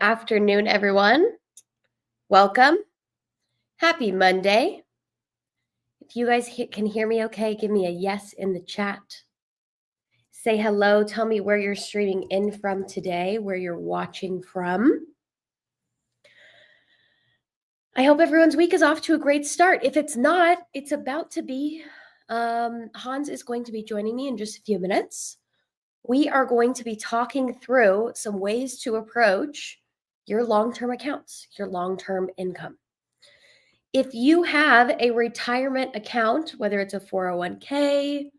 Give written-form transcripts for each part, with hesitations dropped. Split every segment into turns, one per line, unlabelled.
afternoon, everyone. Welcome. Happy Monday. If you guys can hear me okay, give me a yes in the chat. Say hello. Tell me where you're streaming in from today, where you're watching from. I hope everyone's week is off to a great start. If it's not, it's about to be. Hans is going to be joining me in just a few minutes. We are going to be talking through some ways to approach your long-term accounts, your long-term income. If you have a retirement account, whether it's a 401k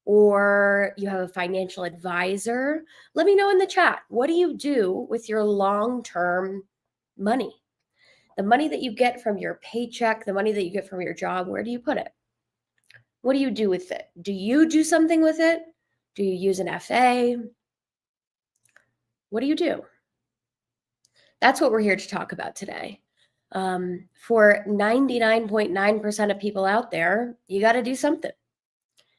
or you have a financial advisor, let me know in the chat. What do you do with your long-term money? The money that you get from your paycheck, the money that you get from your job, where do you put it? What do you do with it? Do you do something with it? Do you use an FA? What do you do? That's what we're here to talk about today. For 99.9% of people out there, you got to do something.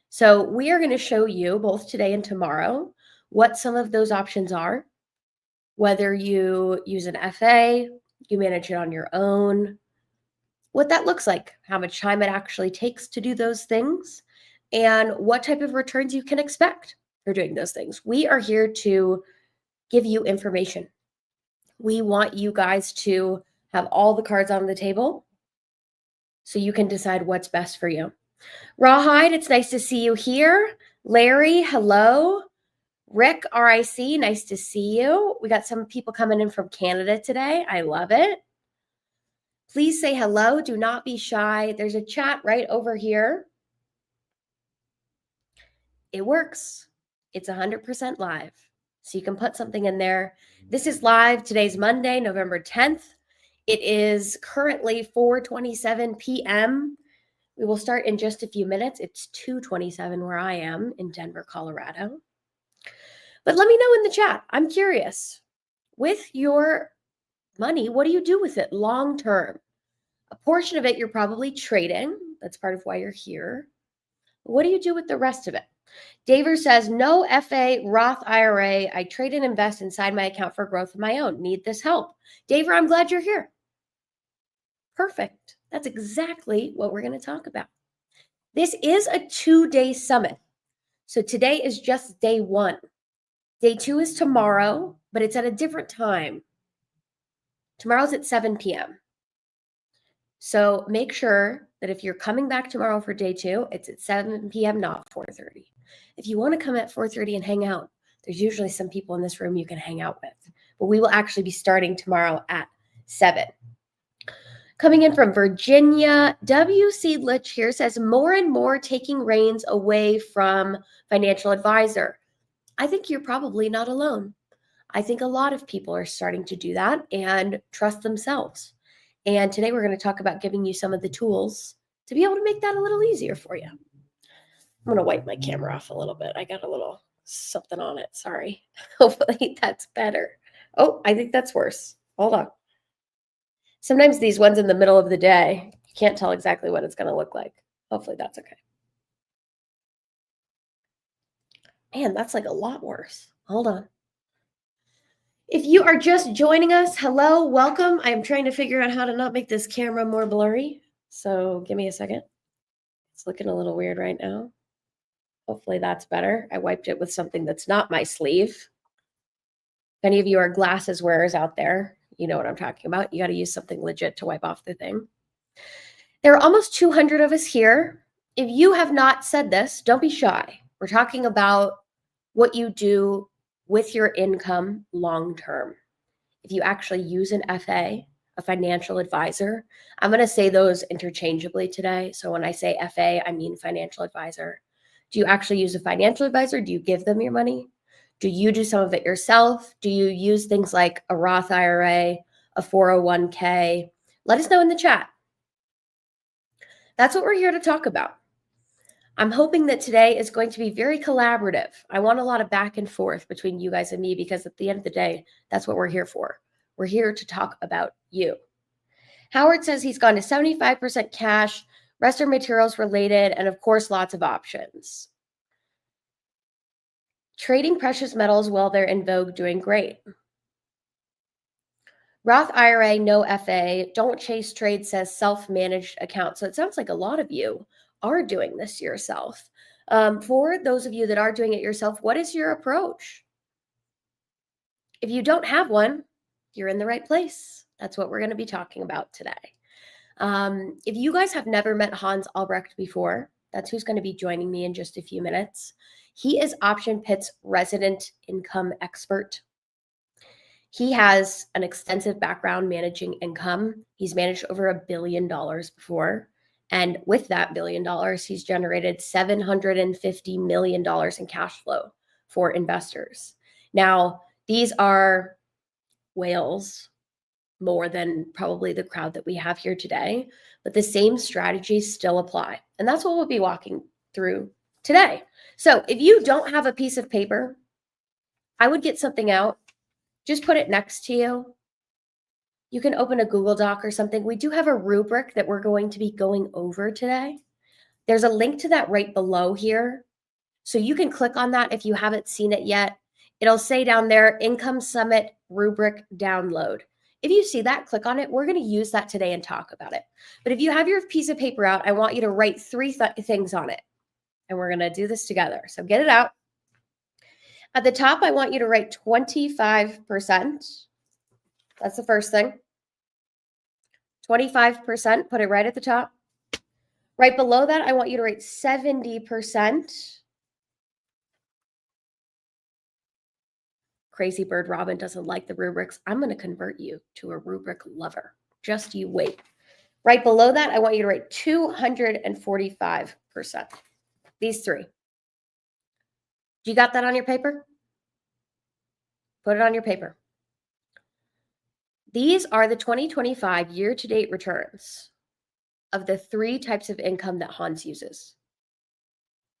So we are going to show you both today and tomorrow what some of those options are, whether you use an FA, you manage it on your own, what that looks like, how much time it actually takes to do those things, and what type of returns you can expect for doing those things. We are here to give you information. We want you guys to have all the cards on the table so you can decide what's best for you. Rawhide, it's nice to see you here. Larry, hello. Rick, RIC, nice to see you. We got some people coming in from Canada today. I love it. Please say hello. Do not be shy. There's a chat right over here. It works. It's 100% live. So you can put something in there. This is live. Today's Monday, November 10th. It is currently 4:27 p.m. We will start in just a few minutes. It's 2:27 where I am in Denver, Colorado. But let me know in the chat. I'm curious. With your money, what do you do with it long term? A portion of it you're probably trading. That's part of why you're here. What do you do with the rest of it? Daver says, no FA, Roth IRA. I trade and invest inside my account for growth of my own. Need this help. Daver, I'm glad you're here. Perfect. That's exactly what we're going to talk about. This is a 2-day summit. So today is just day 1. Day 2 is tomorrow, but it's at a different time. Tomorrow's at 7 p.m. So make sure that if you're coming back tomorrow for day 2, it's at 7 p.m., not 4:30. If you want to come at 4:30 and hang out, there's usually some people in this room you can hang out with. But we will actually be starting tomorrow at 7. Coming in from Virginia, W.C. Litch here says, more and more taking reins away from financial advisor. I think you're probably not alone. I think a lot of people are starting to do that and trust themselves. And today we're going to talk about giving you some of the tools to be able to make that a little easier for you. I'm going to wipe my camera off a little bit. I got a little something on it. Sorry. Hopefully that's better. Oh, I think that's worse. Hold on. Sometimes these ones in the middle of the day, you can't tell exactly what it's going to look like. Hopefully that's okay. Man, that's like a lot worse. Hold on. If you are just joining us, hello, welcome. I'm trying to figure out how to not make this camera more blurry. So give me a second. It's looking a little weird right now. Hopefully that's better. I wiped it with something that's not my sleeve. If any of you are glasses wearers out there, you know what I'm talking about. You got to use something legit to wipe off the thing. There are almost 200 of us here. If you have not said this, don't be shy. We're talking about what you do with your income long term. If you actually use an FA, a financial advisor, I'm going to say those interchangeably today. So when I say FA, I mean financial advisor. Do you actually use a financial advisor? Do you give them your money? Do you do some of it yourself? Do you use things like a Roth IRA, a 401k? Let us know in the chat. That's what we're here to talk about. I'm hoping that today is going to be very collaborative. I want a lot of back and forth between you guys and me because at the end of the day, that's what we're here for. We're here to talk about you. Howard says he's gone to 75% cash, rest are materials related, and of course, lots of options. Trading precious metals while they're in vogue, doing great. Roth IRA, no FA, don't chase trade, says self-managed account. So it sounds like a lot of you are doing this yourself. For those of you that are doing it yourself, what is your approach? If you don't have one, you're in the right place. That's what we're going to be talking about today. If you guys have never met Hans Albrecht before, that's who's going to be joining me in just a few minutes. He is OptionPit's resident income expert. He has an extensive background managing income. He's managed over $1 billion before. And with that $1 billion, he's generated $750 million in cash flow for investors. Now, these are whales, more than probably the crowd that we have here today, but the same strategies still apply. And that's what we'll be walking through today. So if you don't have a piece of paper, I would get something out. Just put it next to you. You can open a Google Doc or something. We do have a rubric that we're going to be going over today. There's a link to that right below here. So you can click on that if you haven't seen it yet. It'll say down there, Income Summit Rubric Download. If you see that, click on it. We're going to use that today and talk about it. But if you have your piece of paper out, I want you to write three things on it. And we're going to do this together. So get it out. At the top, I want you to write 25%. That's the first thing. 25%, put it right at the top. Right below that, I want you to write 70%. Crazy Bird Robin doesn't like the rubrics. I'm going to convert you to a rubric lover. Just you wait. Right below that, I want you to write 245%. These three. You got that on your paper? Put it on your paper. These are the 2025 year-to-date returns of the three types of income that Hans uses.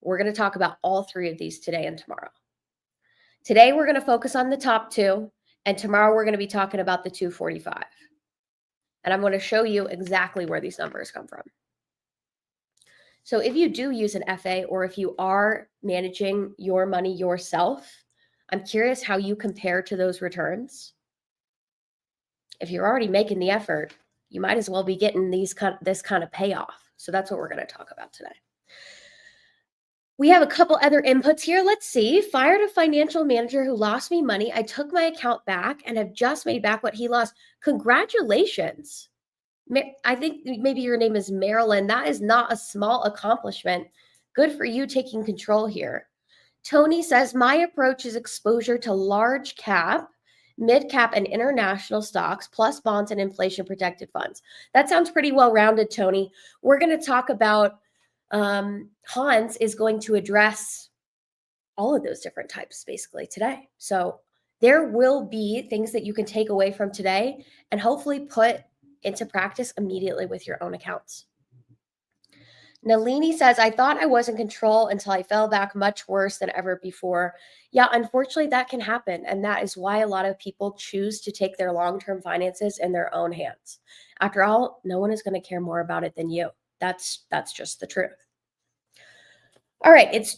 We're going to talk about all three of these today and tomorrow. Today, we're going to focus on the top two, and tomorrow we're going to be talking about the 245. And I'm going to show you exactly where these numbers come from. So if you do use an FA, or if you are managing your money yourself, I'm curious how you compare to those returns. If you're already making the effort, you might as well be getting this kind of payoff. So that's what we're going to talk about today. We have a couple other inputs here. Let's see. Fired a financial manager who lost me money. I took my account back and have just made back what he lost. Congratulations. I think maybe your name is Marilyn. That is not a small accomplishment. Good for you taking control here. Tony says, my approach is exposure to large cap, mid cap, and international stocks, plus bonds and inflation protected funds. That sounds pretty well-rounded, Tony. We're going to talk about Hans is going to address all of those different types basically today. So there will be things that you can take away from today and hopefully put into practice immediately with your own accounts. Nalini says, I thought I was in control until I fell back much worse than ever before. Yeah, unfortunately, that can happen. And that is why a lot of people choose to take their long-term finances in their own hands. After all, no one is going to care more about it than you. That's just the truth. All right, it's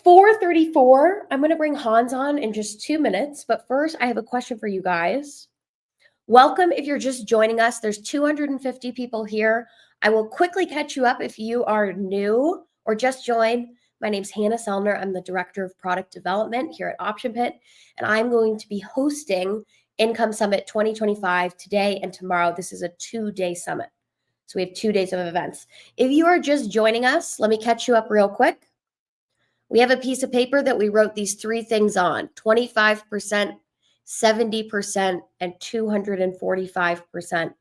4:34. I'm going to bring Hans on in just 2 minutes. But first, I have a question for you guys. Welcome if you're just joining us. There's 250 people here. I will quickly catch you up if you are new or just joined. My name's Hannah Selner. I'm the Director of Product Development here at OptionPit, and I'm going to be hosting Income Summit 2025 today and tomorrow. This is a 2-day summit. So we have 2 days of events. If you are just joining us, let me catch you up real quick. We have a piece of paper that we wrote these three things on: 25%, 70%, and 245%.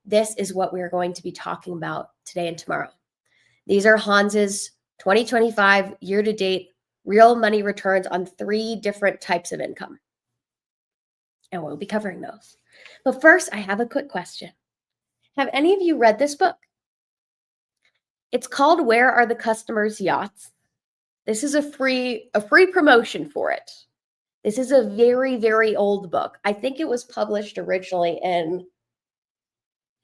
This is what we are going to be talking about today and tomorrow. These are Hans's 2025 year-to-date real money returns on three different types of income. And we'll be covering those. But first, I have a quick question. Have any of you read this book? It's called Where Are the Customers' Yachts? This is a free promotion for it. This is a very, very old book. I think it was published originally in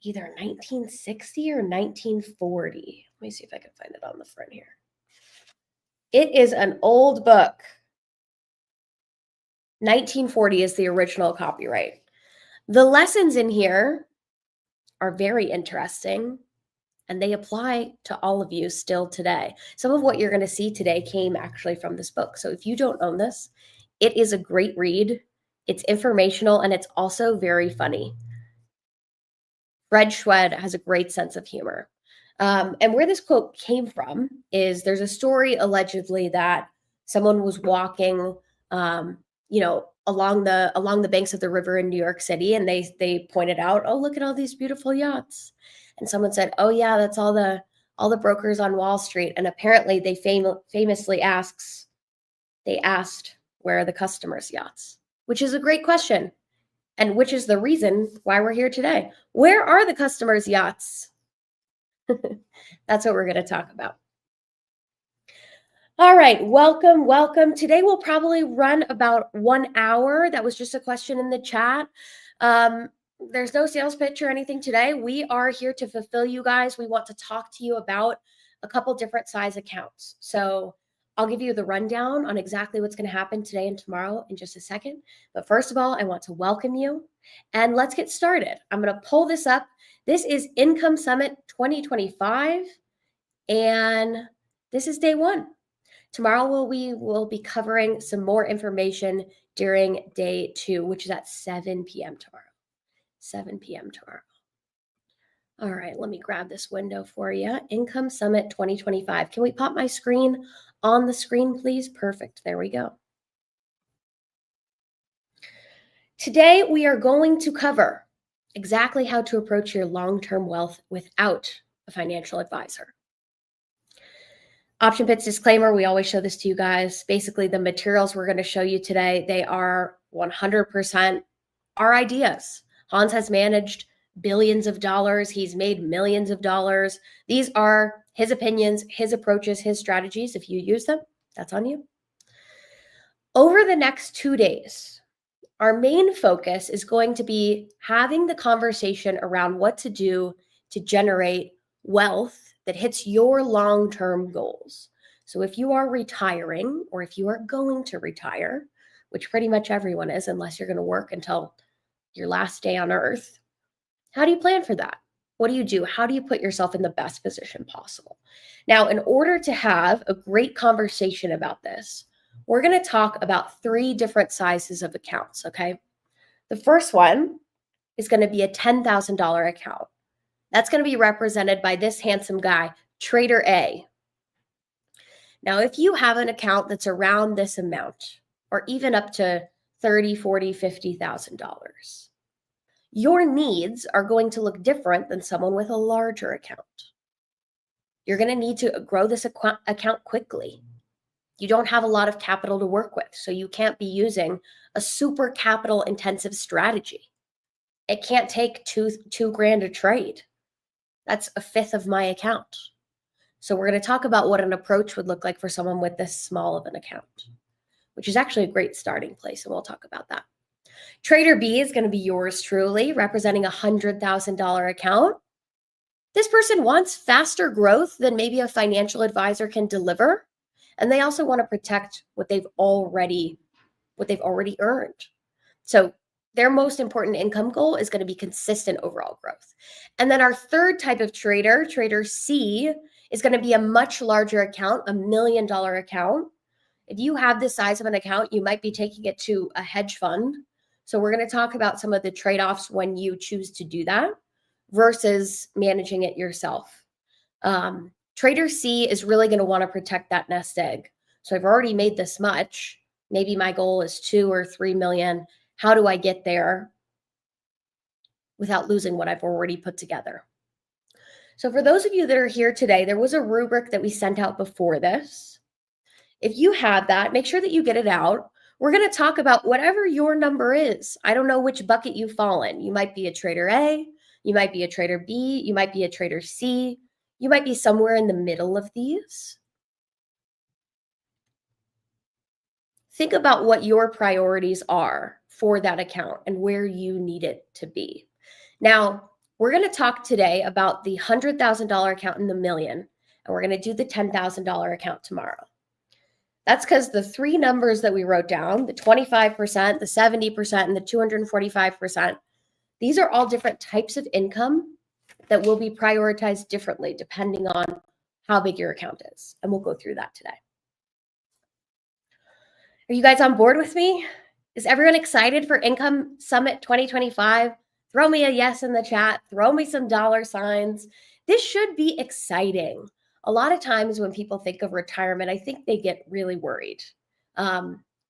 either 1960 or 1940. Let me see if I can find it on the front here. It is an old book. 1940 is the original copyright. The lessons in here are very interesting, and they apply to all of you still today. Some of what you're going to see today came actually from this book. So if you don't own this, it is a great read. It's informational and it's also very funny. Fred Schwed has a great sense of humor. And where this quote came from is there's a story allegedly that someone was walking, along the banks of the river in New York City, and they pointed out, oh, look at all these beautiful yachts. And someone said, oh yeah, that's all the brokers on Wall Street. And apparently they famously asked, where are the customers' yachts? Which is a great question. And which is the reason why we're here today. Where are the customers' yachts? That's what we're going to talk about. All right, welcome. Today we'll probably run about 1 hour. That was just a question in the chat. There's no sales pitch or anything today. We are here to fulfill you guys. We want to talk to you about a couple different size accounts. So I'll give you the rundown on exactly what's going to happen today and tomorrow in just a second. But first of all, I want to welcome you and let's get started. I'm going to pull this up. This is Income Summit 2025 and this is day 1. Tomorrow we will be covering some more information during day 2, which is at 7 p.m. tomorrow. 7 p.m. tomorrow. All right, let me grab this window for you. Income Summit 2025. Can we pop my screen on the screen, please? Perfect. There we go. Today, we are going to cover exactly how to approach your long-term wealth without a financial advisor. Option Pits disclaimer, we always show this to you guys. Basically, the materials we're going to show you today, they are 100% our ideas. Hans has managed billions of dollars. He's made millions of dollars. These are his opinions, his approaches, his strategies. If you use them, that's on you. Over the next 2 days, our main focus is going to be having the conversation around what to do to generate wealth that hits your long-term goals. So if you are retiring or if you are going to retire, which pretty much everyone is, unless you're going to work until your last day on earth, how do you plan for that? What do you do? How do you put yourself in the best position possible? Now, in order to have a great conversation about this, we're going to talk about 3 different sizes of accounts, okay? The first one is going to be a $10,000 account. That's going to be represented by this handsome guy, Trader A. Now, if you have an account that's around this amount, or even up to $30,000, $40,000, $50,000, your needs are going to look different than someone with a larger account. You're going to need to grow this account quickly. You don't have a lot of capital to work with, so you can't be using a super capital intensive strategy. It can't take two grand a trade. That's a fifth of my account. So we're going to talk about what an approach would look like for someone with this small of an account, which is actually a great starting place, and we'll talk about that. Trader B is going to be yours truly, representing a $100,000 account. This person wants faster growth than maybe a financial advisor can deliver, and they also want to protect what they've already earned. So their most important income goal is going to be consistent overall growth. And then our third type of trader, Trader C, is going to be a much larger account, $1 million account. If you have this size of an account, you might be taking it to a hedge fund. So we're going to talk about some of the trade-offs when you choose to do that versus managing it yourself. Trader C is really going to want to protect that nest egg. So I've already made this much. Maybe my goal is 2 or 3 million. How do I get there without losing what I've already put together? So for those of you that are here today, there was a rubric that we sent out before this. If you have that, make sure that you get it out. We're going to talk about whatever your number is. I don't know which bucket you fall in. You might be a Trader A, you might be a Trader B, you might be a Trader C, you might be somewhere in the middle of these. Think about what your priorities are for that account and where you need it to be. Now, we're going to talk today about the $100,000 account and the million, and we're going to do the $10,000 account tomorrow. That's because the 3 numbers that we wrote down, the 25%, the 70%, and the 245%, These are all different types of income that will be prioritized differently depending on how big your account is. And we'll go through that today. Are you guys on board with me? Is everyone excited for Income Summit 2025? Throw me a yes in the chat. Throw me some dollar signs. This should be exciting. A lot of times when people think of retirement, I think they get really worried.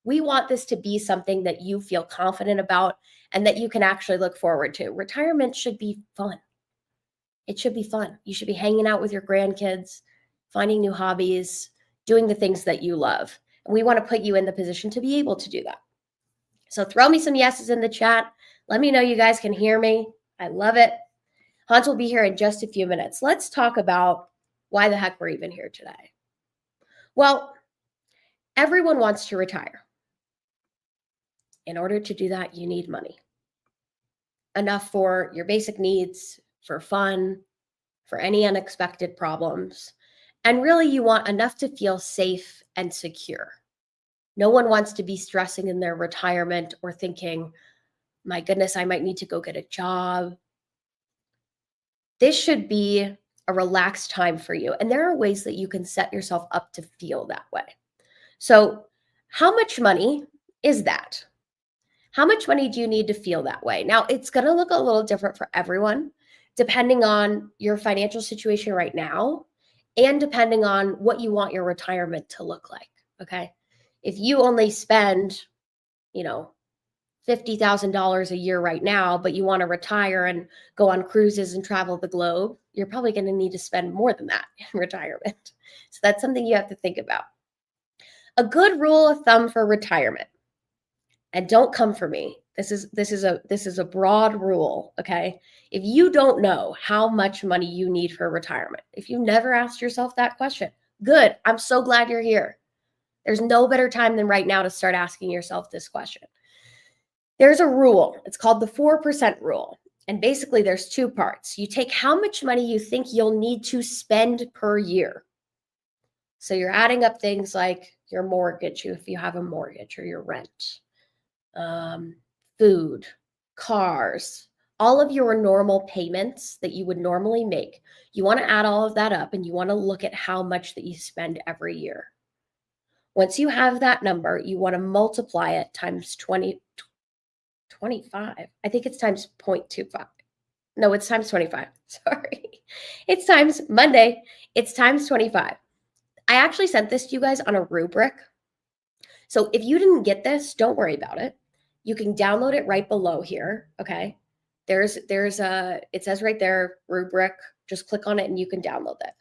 We want this to be something that you feel confident about and that you can actually look forward to. Retirement should be fun. It should be fun. You should be hanging out with your grandkids, finding new hobbies, doing the things that you love. And we want to put you in the position to be able to do that. So throw me some yeses in the chat. Let me know you guys can hear me. I love it. Hans will be here in just a few minutes. Let's talk about why the heck we're even here today. Well, everyone wants to retire. In order to do that, you need money. Enough for your basic needs, for fun, for any unexpected problems. And really, you want enough to feel safe and secure. No one wants to be stressing in their retirement or thinking, my goodness, I might need to go get a job. This should be a relaxed time for you. And there are ways that you can set yourself up to feel that way. So how much money is that? How much money do you need to feel that way? Now, it's going to look a little different for everyone, depending on your financial situation right now and depending on what you want your retirement to look like, okay? If you only spend, $50,000 a year right now, but you want to retire and go on cruises and travel the globe, you're probably going to need to spend more than that in retirement. So that's something you have to think about. A good rule of thumb for retirement, and don't come for me. This is a broad rule, okay? If you don't know how much money you need for retirement, if you never asked yourself that question, good. I'm so glad you're here. There's no better time than right now to start asking yourself this question. There's a rule. It's called the 4% rule. And basically there's two parts. You take how much money you think you'll need to spend per year. So you're adding up things like your mortgage, if you have a mortgage, or your rent, food, cars, all of your normal payments that you would normally make. You want to add all of that up and you want to look at how much that you spend every year. Once you have that number, you want to multiply it times 25. I think it's times 0.25. No, it's times 25. Sorry. It's times Monday. It's times 25. I actually sent this to you guys on a rubric. So if you didn't get this, don't worry about it. You can download it right below here, okay? It says right there, rubric. Just click on it and you can download it.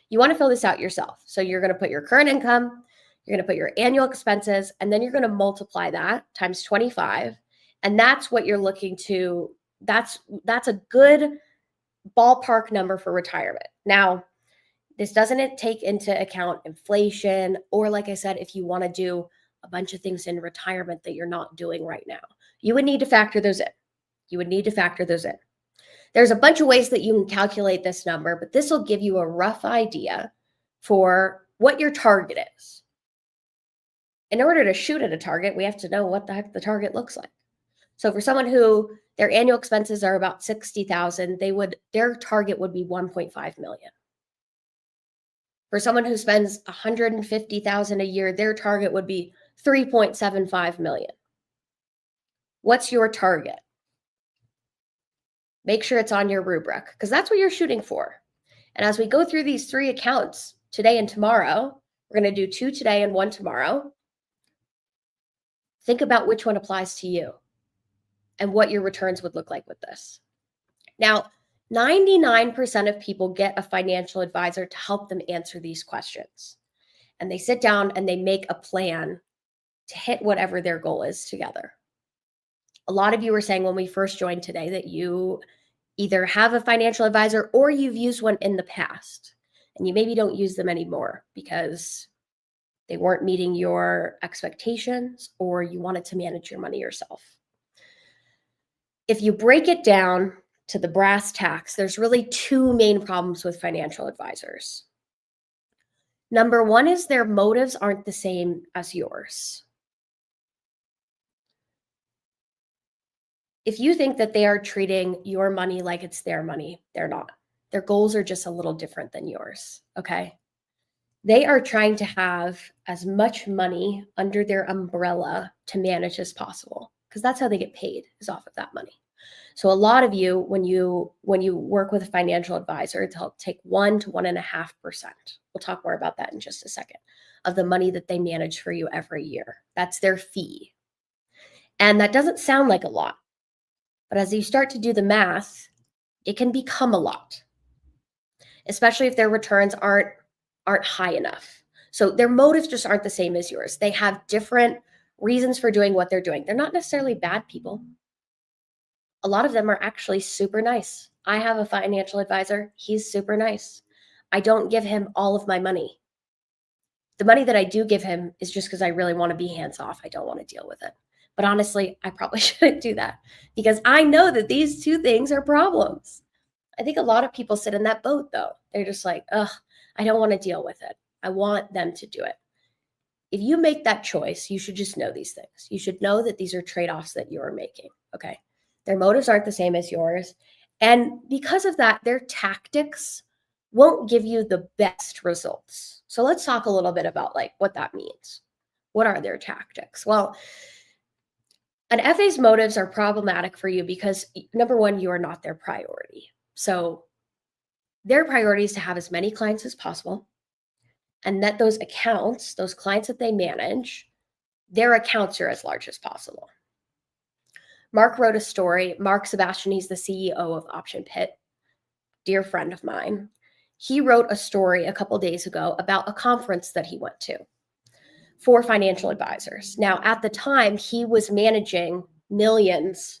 You want to fill this out yourself. So you're going to put your current income, you're going to put your annual expenses, and then you're going to multiply that times 25. And that's what you're looking to, that's a good ballpark number for retirement. Now, this doesn't take into account inflation, or like I said, if you want to do a bunch of things in retirement that you're not doing right now, you would need to factor those in. There's a bunch of ways that you can calculate this number, but this will give you a rough idea for what your target is. In order to shoot at a target, we have to know what the heck the target looks like. So for someone who their annual expenses are about $60,000, their target would be 1.5 million. For someone who spends $150,000 a year, their target would be 3.75 million. What's your target? Make sure it's on your rubric because that's what you're shooting for. And as we go through these 3 accounts today and tomorrow, we're going to do 2 today and 1 tomorrow. Think about which one applies to you and what your returns would look like with this. Now, 99% of people get a financial advisor to help them answer these questions. And they sit down and they make a plan to hit whatever their goal is together. A lot of you were saying when we first joined today that you either have a financial advisor or you've used one in the past, and you maybe don't use them anymore because they weren't meeting your expectations or you wanted to manage your money yourself. If you break it down to the brass tacks, there's really 2 main problems with financial advisors. Number 1 is their motives aren't the same as yours. If you think that they are treating your money like it's their money, they're not. Their goals are just a little different than yours, okay? They are trying to have as much money under their umbrella to manage as possible, because that's how they get paid, is off of that money. So a lot of you, when you work with a financial advisor, they'll take 1 to 1.5%. We'll talk more about that in just a second, of the money that they manage for you every year. That's their fee. And that doesn't sound like a lot, but as you start to do the math, it can become a lot, especially if their returns aren't high enough. So their motives just aren't the same as yours. They have different reasons for doing what they're doing. They're not necessarily bad people. A lot of them are actually super nice. I have a financial advisor. He's super nice. I don't give him all of my money. The money that I do give him is just because I really want to be hands off. I don't want to deal with it. But honestly, I probably shouldn't do that, because I know that these two things are problems. I think a lot of people sit in that boat, though. They're just like, ugh, I don't want to deal with it. I want them to do it. If you make that choice, you should just know these things. You should know that these are trade-offs that you're making, okay? Their motives aren't the same as yours. And because of that, their tactics won't give you the best results. So let's talk a little bit about like what that means. What are their tactics? Well, an FA's motives are problematic for you because, number one, you are not their priority. So their priority is to have as many clients as possible, and that those accounts, those clients that they manage, their accounts are as large as possible. Mark wrote a story. Mark Sebastian, he's the CEO of Option Pit, dear friend of mine. He wrote a story a couple days ago about a conference that he went to for financial advisors. Now, at the time, he was managing millions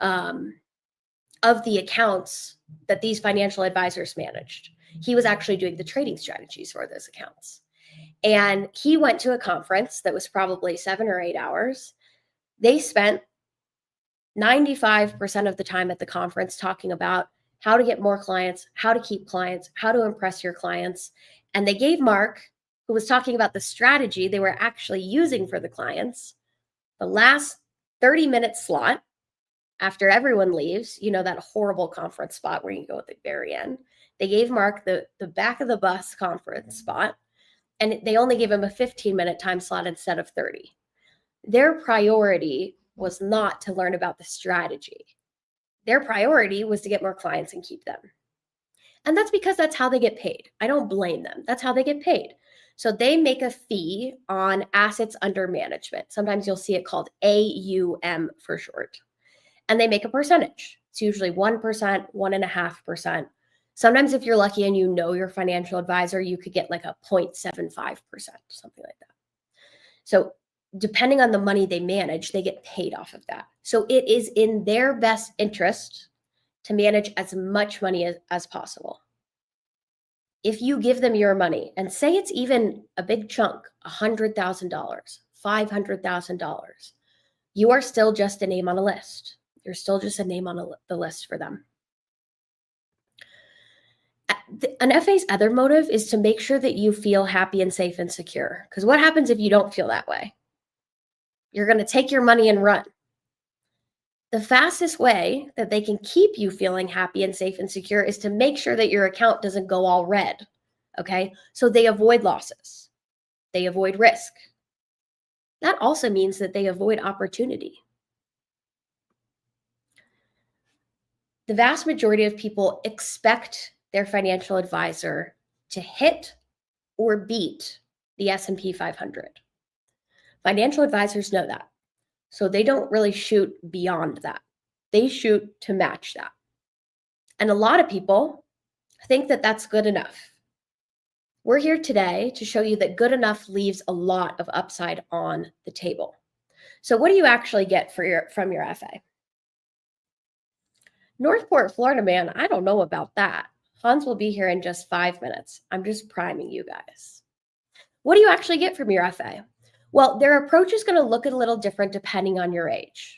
of the accounts that these financial advisors managed. He was actually doing the trading strategies for those accounts. And he went to a conference that was probably 7 or 8 hours. They spent 95% of the time at the conference talking about how to get more clients, how to keep clients, how to impress your clients. And they gave Mark, who was talking about the strategy they were actually using for the clients, the last 30-minute slot after everyone leaves, you know, that horrible conference spot where you go at the very end. They gave Mark the back of the bus conference spot, and they only gave him a 15-minute time slot instead of 30. Their priority was not to learn about the strategy. Their priority was to get more clients and keep them. And that's because that's how they get paid. I don't blame them. That's how they get paid. So they make a fee on assets under management. Sometimes you'll see it called AUM for short. And they make a percentage. It's usually 1%, 1.5%. Sometimes if you're lucky and you know your financial advisor, you could get like a 0.75%, something like that. So depending on the money they manage, they get paid off of that. So it is in their best interest to manage as much money as possible. If you give them your money, and say it's even a big chunk, $100,000, $500,000, you are still just a name on a list. You're still just a name on the list for them. An FA's other motive is to make sure that you feel happy and safe and secure. Because what happens if you don't feel that way? You're going to take your money and run. The fastest way that they can keep you feeling happy and safe and secure is to make sure that your account doesn't go all red. Okay? So they avoid losses. They avoid risk. That also means that they avoid opportunity. The vast majority of people expect their financial advisor to hit or beat the S&P 500. Financial advisors know that. So they don't really shoot beyond that. They shoot to match that. And a lot of people think that that's good enough. We're here today to show you that good enough leaves a lot of upside on the table. So what do you actually get from your FA? Northport, Florida, man, I don't know about that. Hans will be here in just 5 minutes. I'm just priming you guys. What do you actually get from your FA? Well, their approach is going to look a little different depending on your age.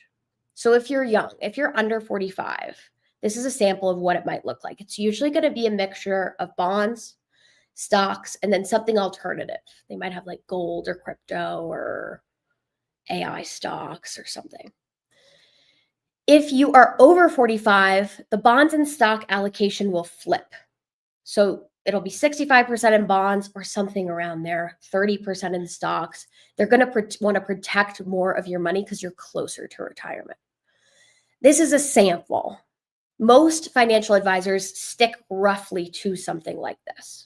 So if you're young, if you're under 45, this is a sample of what it might look like. It's usually going to be a mixture of bonds, stocks, and then something alternative. They might have like gold or crypto or AI stocks or something. If you are over 45, the bonds and stock allocation will flip. So it'll be 65% in bonds or something around there, 30% in stocks. They're going to want to protect more of your money because you're closer to retirement. This is a sample. Most financial advisors stick roughly to something like this.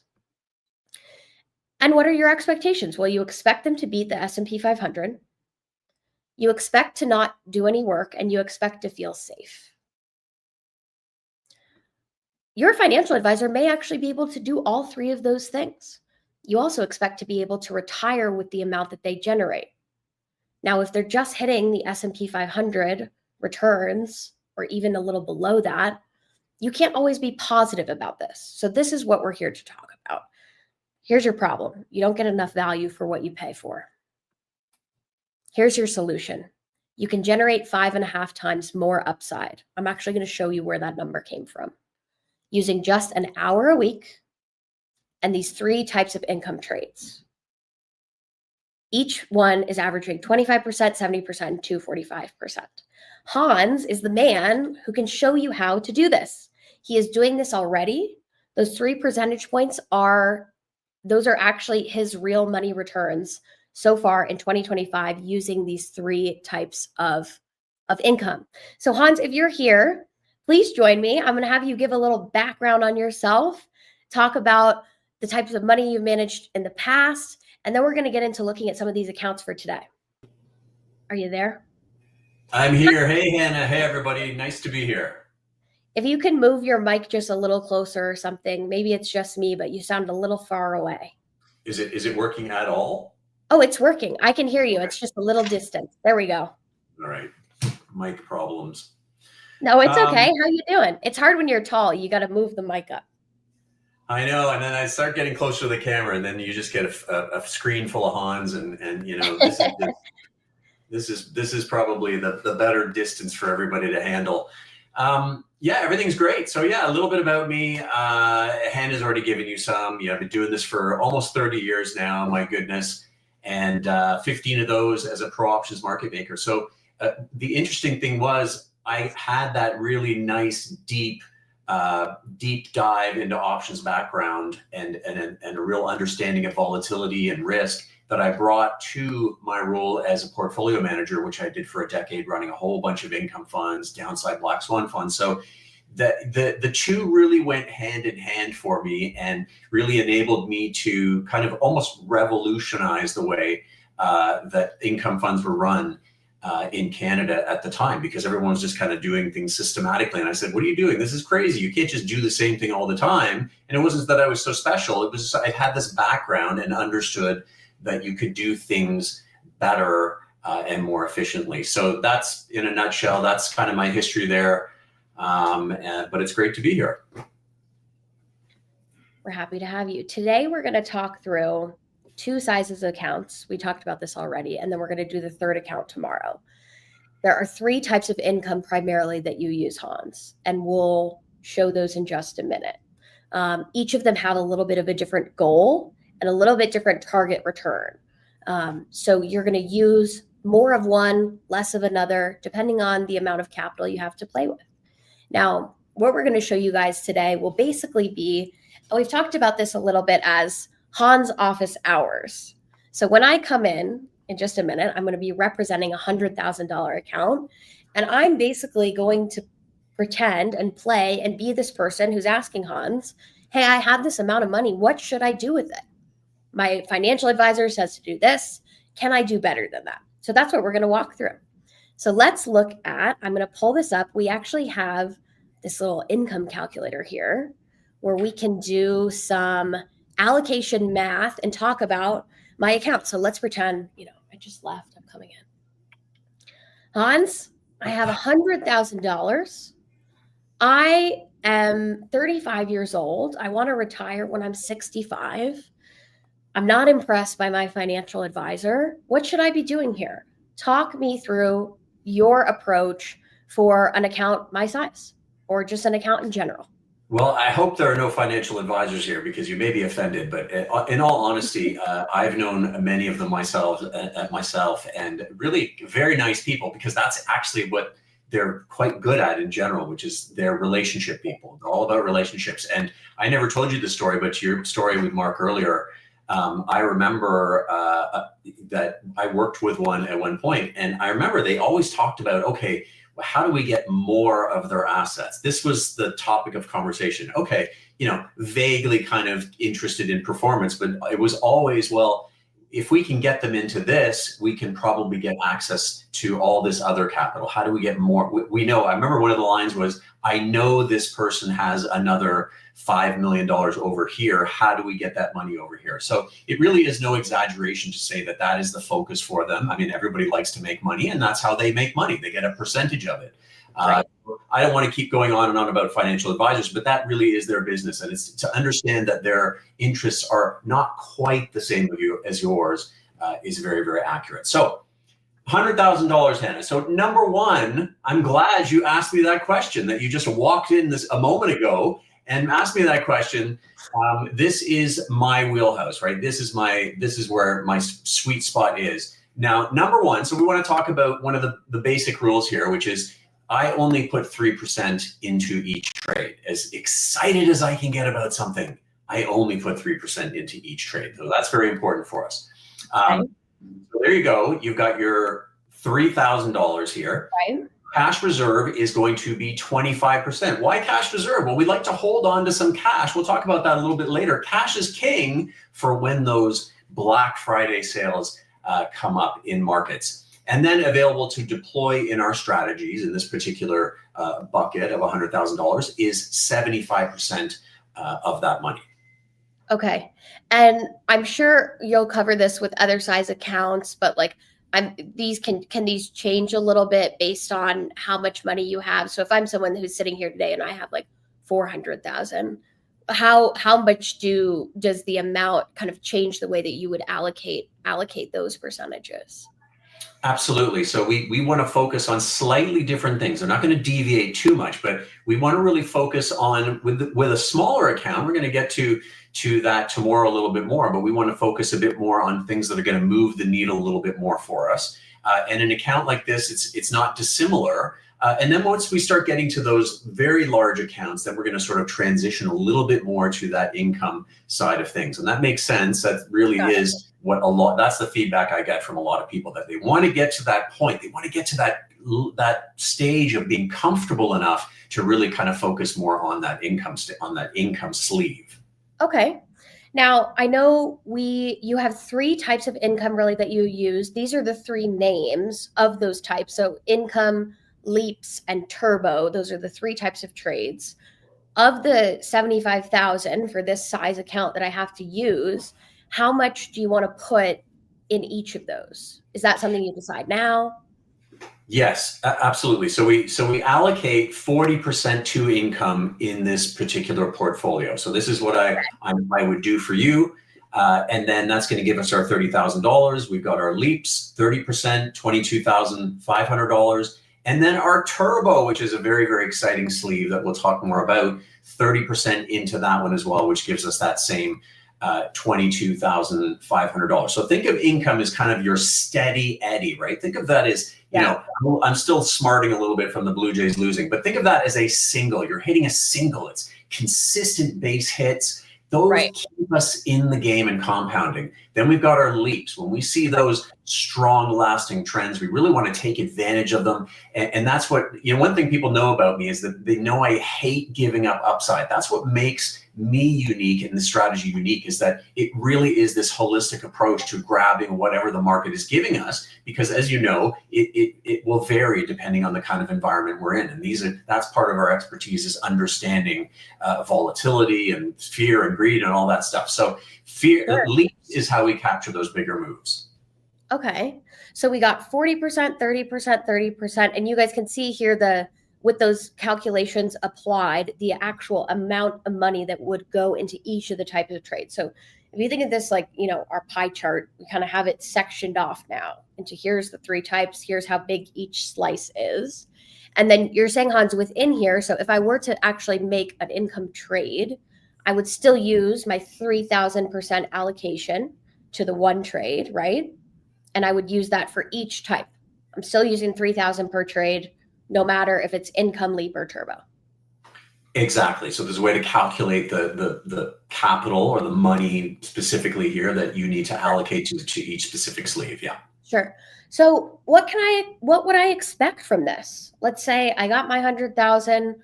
And what are your expectations? Well, you expect them to beat the S&P 500. You expect to not do any work, and you expect to feel safe. Your financial advisor may actually be able to do all three of those things. You also expect to be able to retire with the amount that they generate. Now, if they're just hitting the S&P 500 returns, or even a little below that, you can't always be positive about this. So this is what we're here to talk about. Here's your problem. You don't get enough value for what you pay for. Here's your solution. You can generate 5.5 times more upside. I'm actually going to show you where that number came from. Using just an hour a week and these 3 types of income trades. Each one is averaging 25%, 70%, and 245%. Hans is the man who can show you how to do this. He is doing this already. Those 3 percentage points those are actually his real money returns so far in 2025 using these 3 types of income. So Hans, if you're here, please join me. I'm going to have you give a little background on yourself, talk about the types of money you've managed in the past, and then we're going to get into looking at some of these accounts for today. Are you there?
I'm here. Hey, Hannah. Hey, everybody. Nice to be here.
If you can move your mic just a little closer or something, maybe it's just me, but you sound a little far away.
Is it working at all?
Oh, it's working. I can hear you. It's just a little distant. There we go.
All right. Mic problems.
No, it's okay. How you doing? It's hard when you're tall. You got to move the mic up.
I know. And then I start getting closer to the camera, and then you just get a screen full of Hans, and you know, this is probably the better distance for everybody to handle. Yeah, everything's great. So yeah, a little bit about me. Hannah's already given you some. I've been doing this for almost 30 years now, my goodness. And 15 of those as a pro options market maker. So the interesting thing was I had that really nice, deep dive into options background and a real understanding of volatility and risk that I brought to my role as a portfolio manager, which I did for a decade, running a whole bunch of income funds, downside black swan funds. So the two really went hand in hand for me and really enabled me to kind of almost revolutionize the way that income funds were run in Canada at the time, because everyone was just kind of doing things systematically. And I said, what are you doing? This is crazy. You can't just do the same thing all the time. And it wasn't that I was so special. It was just, I had this background and understood that you could do things better and more efficiently. So that's, in a nutshell, that's kind of my history there. But it's great to be here.
We're happy to have you. Today, we're going to talk through 2 sizes of accounts. We talked about this already, and then we're going to do the 3rd account tomorrow. There are 3 types of income primarily that you use, Hans, and we'll show those in just a minute. Each of them have a little bit of a different goal and a little bit different target return. So you're going to use more of one, less of another, depending on the amount of capital you have to play with. Now, what we're going to show you guys today will basically be, and we've talked about this a little bit as Hans office hours. So when I come in just a minute, I'm going to be representing a $100,000 account. And I'm basically going to pretend and play and be this person who's asking Hans, hey, I have this amount of money. What should I do with it? My financial advisor says to do this. Can I do better than that? So that's what we're going to walk through. So let's look at, I'm going to pull this up. We actually have this little income calculator here where we can do some allocation math and talk about my account. So let's pretend, I just left, I'm coming in. Hans, I have $100,000. I am 35 years old. I want to retire when I'm 65. I'm not impressed by my financial advisor. What should I be doing here? Talk me through your approach for an account my size or just an account in general.
Well, I hope there are no financial advisors here because you may be offended, but in all honesty, I've known many of them myself and really very nice people, because that's actually what they're quite good at in general, which is they're relationship people. They're all about relationships. And I never told you the story, but to your story with Mark earlier, I remember that I worked with one at one point, and I remember they always talked about, okay, how do we get more of their assets? This was the topic of conversation. Okay, vaguely kind of interested in performance, but it was always, well, if we can get them into this, we can probably get access to all this other capital. How do we get more? We know, I remember one of the lines was, I know this person has another $5 million over here. How do we get that money over here? So it really is no exaggeration to say that that is the focus for them. I mean, everybody likes to make money, and that's how they make money. They get a percentage of it. Right. I don't want to keep going on and on about financial advisors, but that really is their business. And it's to understand that their interests are not quite the same as yours is very, very accurate. So $100,000, Hannah. So number one, I'm glad you asked me that question, that you just walked in a moment ago and asked me that question. This is my wheelhouse, right? This is where my sweet spot is. Now, number one, so we want to talk about one of the basic rules here, which is I only put 3% into each trade. As excited as I can get about something, I only put 3% into each trade. So that's very important for us. So there you go. You've got your $3,000 here.
Right.
Cash reserve is going to be 25%. Why cash reserve? Well, we'd like to hold on to some cash. We'll talk about that a little bit later. Cash is king for when those Black Friday sales come up in markets. And then available to deploy in our strategies in this particular bucket of $100,000 is 75% of that money.
Okay. And I'm sure you'll cover this with other size accounts, but like these can these change a little bit based on how much money you have? So if I'm someone who's sitting here today and I have like 400,000, how much does the amount kind of change the way that you would allocate those percentages?
Absolutely. So we want to focus on slightly different things. We're not going to deviate too much, but we want to really focus on with a smaller account. We're going to get to that tomorrow a little bit more, but we want to focus a bit more on things that are going to move the needle a little bit more for us. And an account like this, it's not dissimilar. And then once we start getting to those very large accounts, then we're going to sort of transition a little bit more to that income side of things. And that makes sense. That really is that's the feedback I get from a lot of people, that they want to get to that point. They want to get to that stage of being comfortable enough to really kind of focus more on that income sleeve.
Okay. Now, I know you have three types of income really that you use. These are the three names of those types. So income, leaps, and turbo. Those are the three types of trades. Of the 75,000 for this size account that I have to use, how much do you want to put in each of those? Is that something you decide now?
Yes, absolutely. So we allocate 40% to income in this particular portfolio. So this is what I would do for you. And then that's going to give us our $30,000. We've got our leaps, 30%, $22,500. And then our turbo, which is a very, very exciting sleeve that we'll talk more about, 30% into that one as well, which gives us that same $22,500. So think of income as kind of your steady Eddie, right? Think of that as, I'm still smarting a little bit from the Blue Jays losing, but think of that as a single. You're hitting a single. It's consistent base hits. Those keep us in the game and compounding. Then we've got our leaps. When we see those strong, lasting trends, we really want to take advantage of them. And that's what, one thing people know about me is that they know I hate giving up upside. That's what makes me unique and the strategy unique, is that it really is this holistic approach to grabbing whatever the market is giving us, because as you know, it will vary depending on the kind of environment we're in. And that's part of our expertise, is understanding volatility and fear and greed and all that stuff. So leaps is how we capture those bigger moves.
Okay. So we got 40%, 30%, 30%, and you guys can see here with those calculations applied, the actual amount of money that would go into each of the types of trades. So if you think of this like, our pie chart, we kind of have it sectioned off now into here's the three types, here's how big each slice is. And then you're saying, Hans, within here, so if I were to actually make an income trade, I would still use my 3,000% allocation to the one trade, right? And I would use that for each type. I'm still using 3,000 per trade no matter if it's income, leap, or turbo.
Exactly. So there's a way to calculate the capital or the money specifically here that you need to allocate to each specific sleeve. Yeah.
Sure. So what would I expect from this? Let's say I got my 100,000,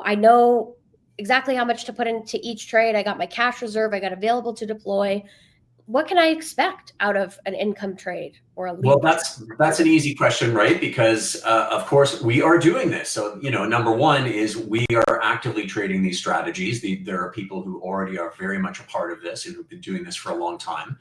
I know exactly how much to put into each trade. I got my cash reserve, I got available to deploy. What can I expect out of an income trade or a leap?
Well, that's an easy question, right? Because of course we are doing this. So, number one is we are actively trading these strategies. There are people who already are very much a part of this and who've been doing this for a long time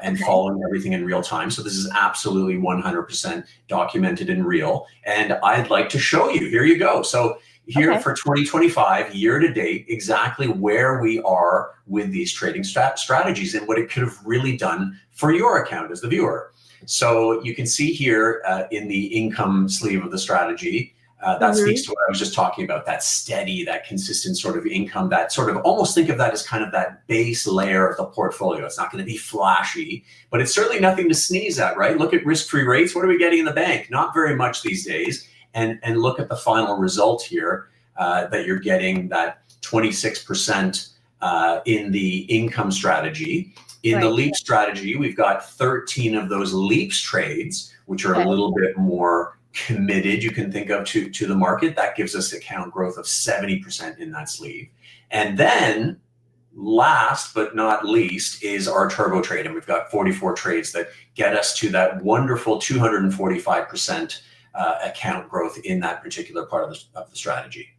and following everything in real time. So this is absolutely 100% documented in real. And I'd like to show you. Here you go. So here for 2025, year to date, exactly where we are with these trading strategies and what it could have really done for your account as the viewer. So you can see here in the income sleeve of the strategy, that speaks to what I was just talking about, that steady, that consistent sort of income, that sort of almost think of that as kind of that base layer of the portfolio. It's not going to be flashy, but it's certainly nothing to sneeze at, right? Look at risk-free rates. What are we getting in the bank? Not very much these days. And look at the final result here that you're getting, that 26% in the income strategy. In the leap strategy, we've got 13 of those leaps trades, which are a little bit more committed, you can think of, to the market. That gives us account growth of 70% in that sleeve. And then last but not least is our turbo trade. And we've got 44 trades that get us to that wonderful 245% account growth in that particular part of the strategy.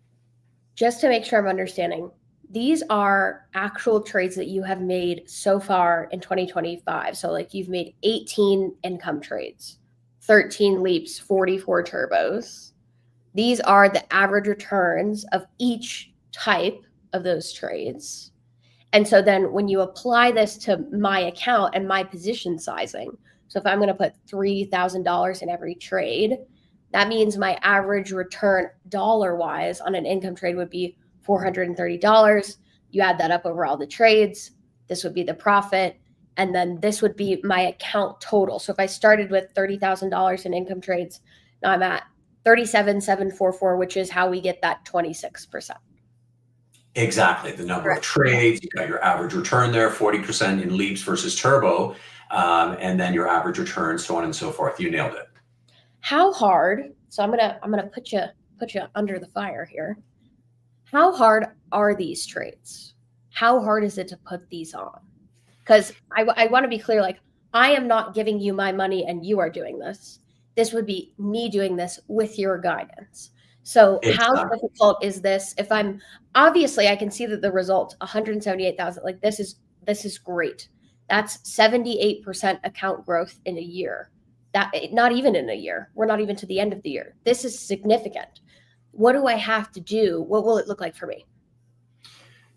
Just to make sure I'm understanding, these are actual trades that you have made so far in 2025. So like you've made 18 income trades, 13 leaps, 44 turbos. These are the average returns of each type of those trades. And so then when you apply this to my account and my position sizing, so if I'm going to put $3,000 in every trade, that means my average return dollar-wise on an income trade would be $430. You add that up over all the trades, this would be the profit, and then this would be my account total. So if I started with $30,000 in income trades, now I'm at $37,744, which is how we get that 26%.
Exactly. The number of trades, you've got your average return there, 40% in leaps versus turbo, and then your average return, so on and so forth. You nailed it.
How hard? So I'm gonna put you under the fire here. How hard are these trades? How hard is it to put these on? Because I want to be clear, like, I am not giving you my money and you are doing this. This would be me doing this with your guidance. So how difficult is this? If obviously I can see that the result, 178,000, like this is great. That's 78% account growth in a year. That not even in a year. We're not even to the end of the year. This is significant. What do I have to do? What will it look like for me?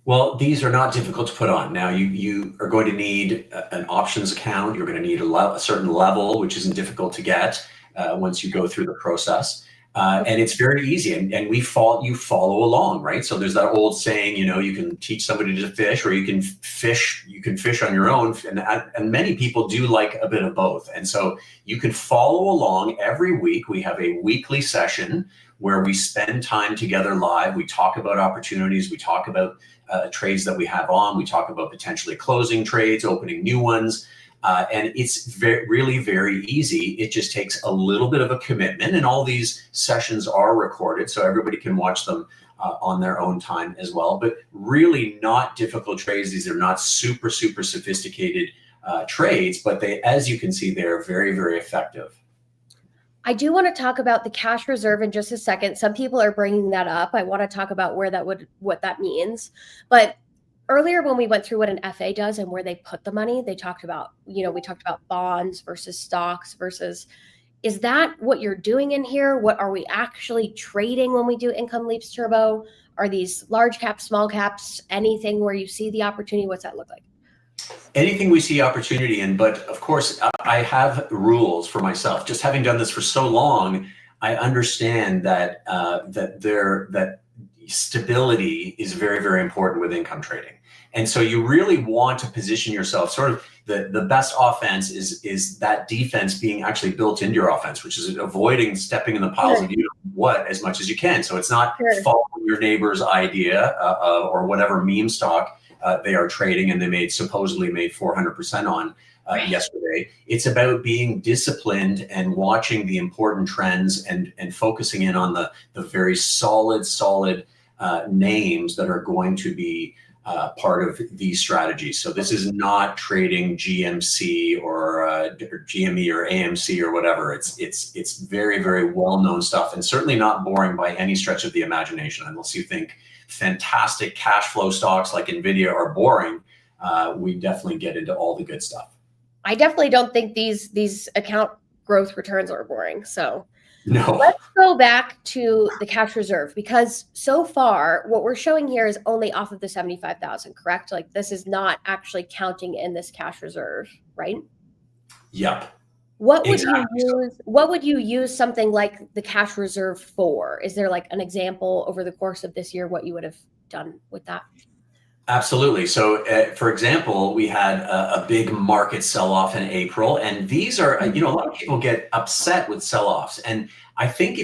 Well, these are not difficult to put on. Now, you are going to need an options account. You're going to need a certain level, which isn't difficult to get once you go through the process. And it's very easy. And you follow along, right? So there's that old saying, you can teach somebody to fish, or you can fish on your own. And many people do like a bit of both. And so you can follow along every week. We have a weekly session where we spend time together live. We talk about opportunities. We talk about trades that we have on. We talk about potentially closing trades, opening new ones. And it's really very easy. It just takes a little bit of a commitment, and all these sessions are recorded, so everybody can watch them on their own time as well. But really not difficult trades. These are not super sophisticated trades, but as you can see, they're very, very effective.
I do want to talk about the cash reserve in just a second. Some people are bringing that up. I want to talk about what that means. But earlier when we went through what an FA does and where they put the money, we talked about bonds versus stocks versus, is that what you're doing in here? What are we actually trading when we do Income Leaps Turbo? Are these large caps, small caps, anything where you see the opportunity? What's that look like?
Anything we see opportunity in, but of course I have rules for myself. Just having done this for so long, I understand that that stability is very, very important with income trading. And so you really want to position yourself sort of the best offense is that defense being actually built into your offense, which is avoiding stepping in the piles of what as much as you can. So it's not following your neighbor's idea or whatever meme stock they are trading and they supposedly made 400% on yesterday. It's about being disciplined and watching the important trends and focusing in on the very solid names that are going to be part of these strategies. So this is not trading GMC or GME or AMC or whatever. It's very, very well-known stuff, and certainly not boring by any stretch of the imagination. Unless you think fantastic cash flow stocks like NVIDIA are boring, we definitely get into all the good stuff.
I definitely don't think these account growth returns are boring. So
no.
Let's go back to the cash reserve, because so far what we're showing here is only off of the 75,000, correct? Like this is not actually counting in this cash reserve, right?
Yep.
What would you use something like the cash reserve for? Is there like an example over the course of this year what you would have done with that?
Absolutely. So, for example, we had a big market sell-off in April, and these are, a lot of people get upset with sell-offs. And I think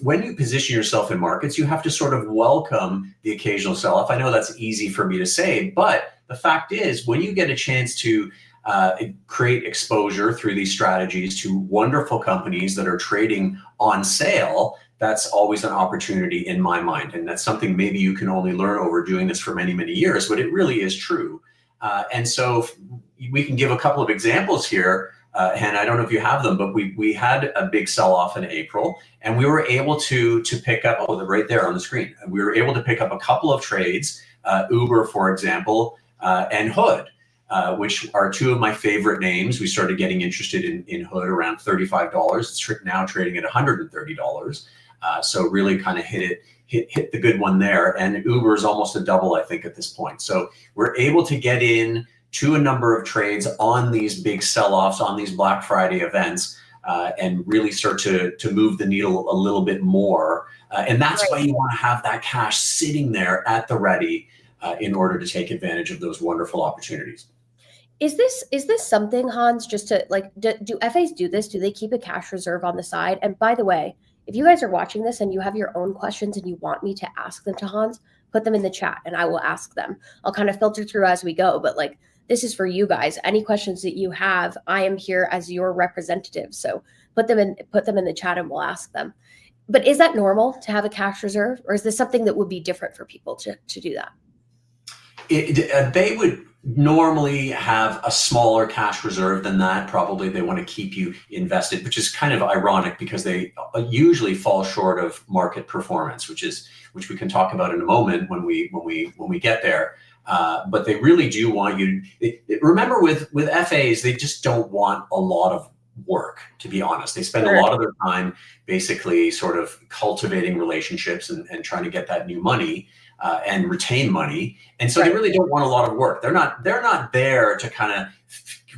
when you position yourself in markets, you have to sort of welcome the occasional sell-off. I know that's easy for me to say, but the fact is, when you get a chance to create exposure through these strategies to wonderful companies that are trading on sale, that's always an opportunity in my mind. And that's something maybe you can only learn over doing this for many, many years, but it really is true. And so we can give a couple of examples here. And I don't know if you have them, but we had a big sell-off in April, and we were able to pick up, right there on the screen. We were able to pick up a couple of trades, Uber, for example, and Hood. Which are two of my favorite names. We started getting interested in Hood around $35. It's now trading at $130. So really kind of hit the good one there. And Uber is almost a double, I think, at this point. So we're able to get in to a number of trades on these big sell-offs, on these Black Friday events, and really start to move the needle a little bit more. And that's why you want to have that cash sitting there at the ready in order to take advantage of those wonderful opportunities.
Is this something, Hans, just to like, do FAs do this? Do they keep a cash reserve on the side? And by the way, if you guys are watching this and you have your own questions and you want me to ask them to Hans, put them in the chat and I will ask them. I'll kind of filter through as we go, but like, this is for you guys. Any questions that you have, I am here as your representative. So put them in the chat and we'll ask them. But is that normal to have a cash reserve, or is this something that would be different for people to do that?
They would normally have a smaller cash reserve than that. Probably they want to keep you invested, which is kind of ironic because they usually fall short of market performance, which we can talk about in a moment when we get there. But they really do want you. Remember, with FAs, they just don't want a lot of work, to be honest. They spend a lot of their time basically sort of cultivating relationships and trying to get that new money. And retain money, and so they really don't want a lot of work. They're not there to kind of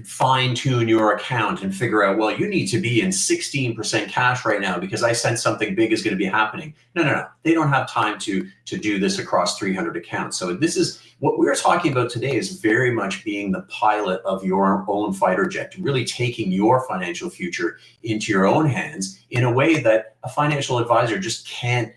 fine tune your account and figure out, well, you need to be in 16% cash right now because I sense something big is going to be happening. No. They don't have time to do this across 300 accounts. So this is what we're talking about today, is very much being the pilot of your own fighter jet, really taking your financial future into your own hands in a way that a financial advisor just can't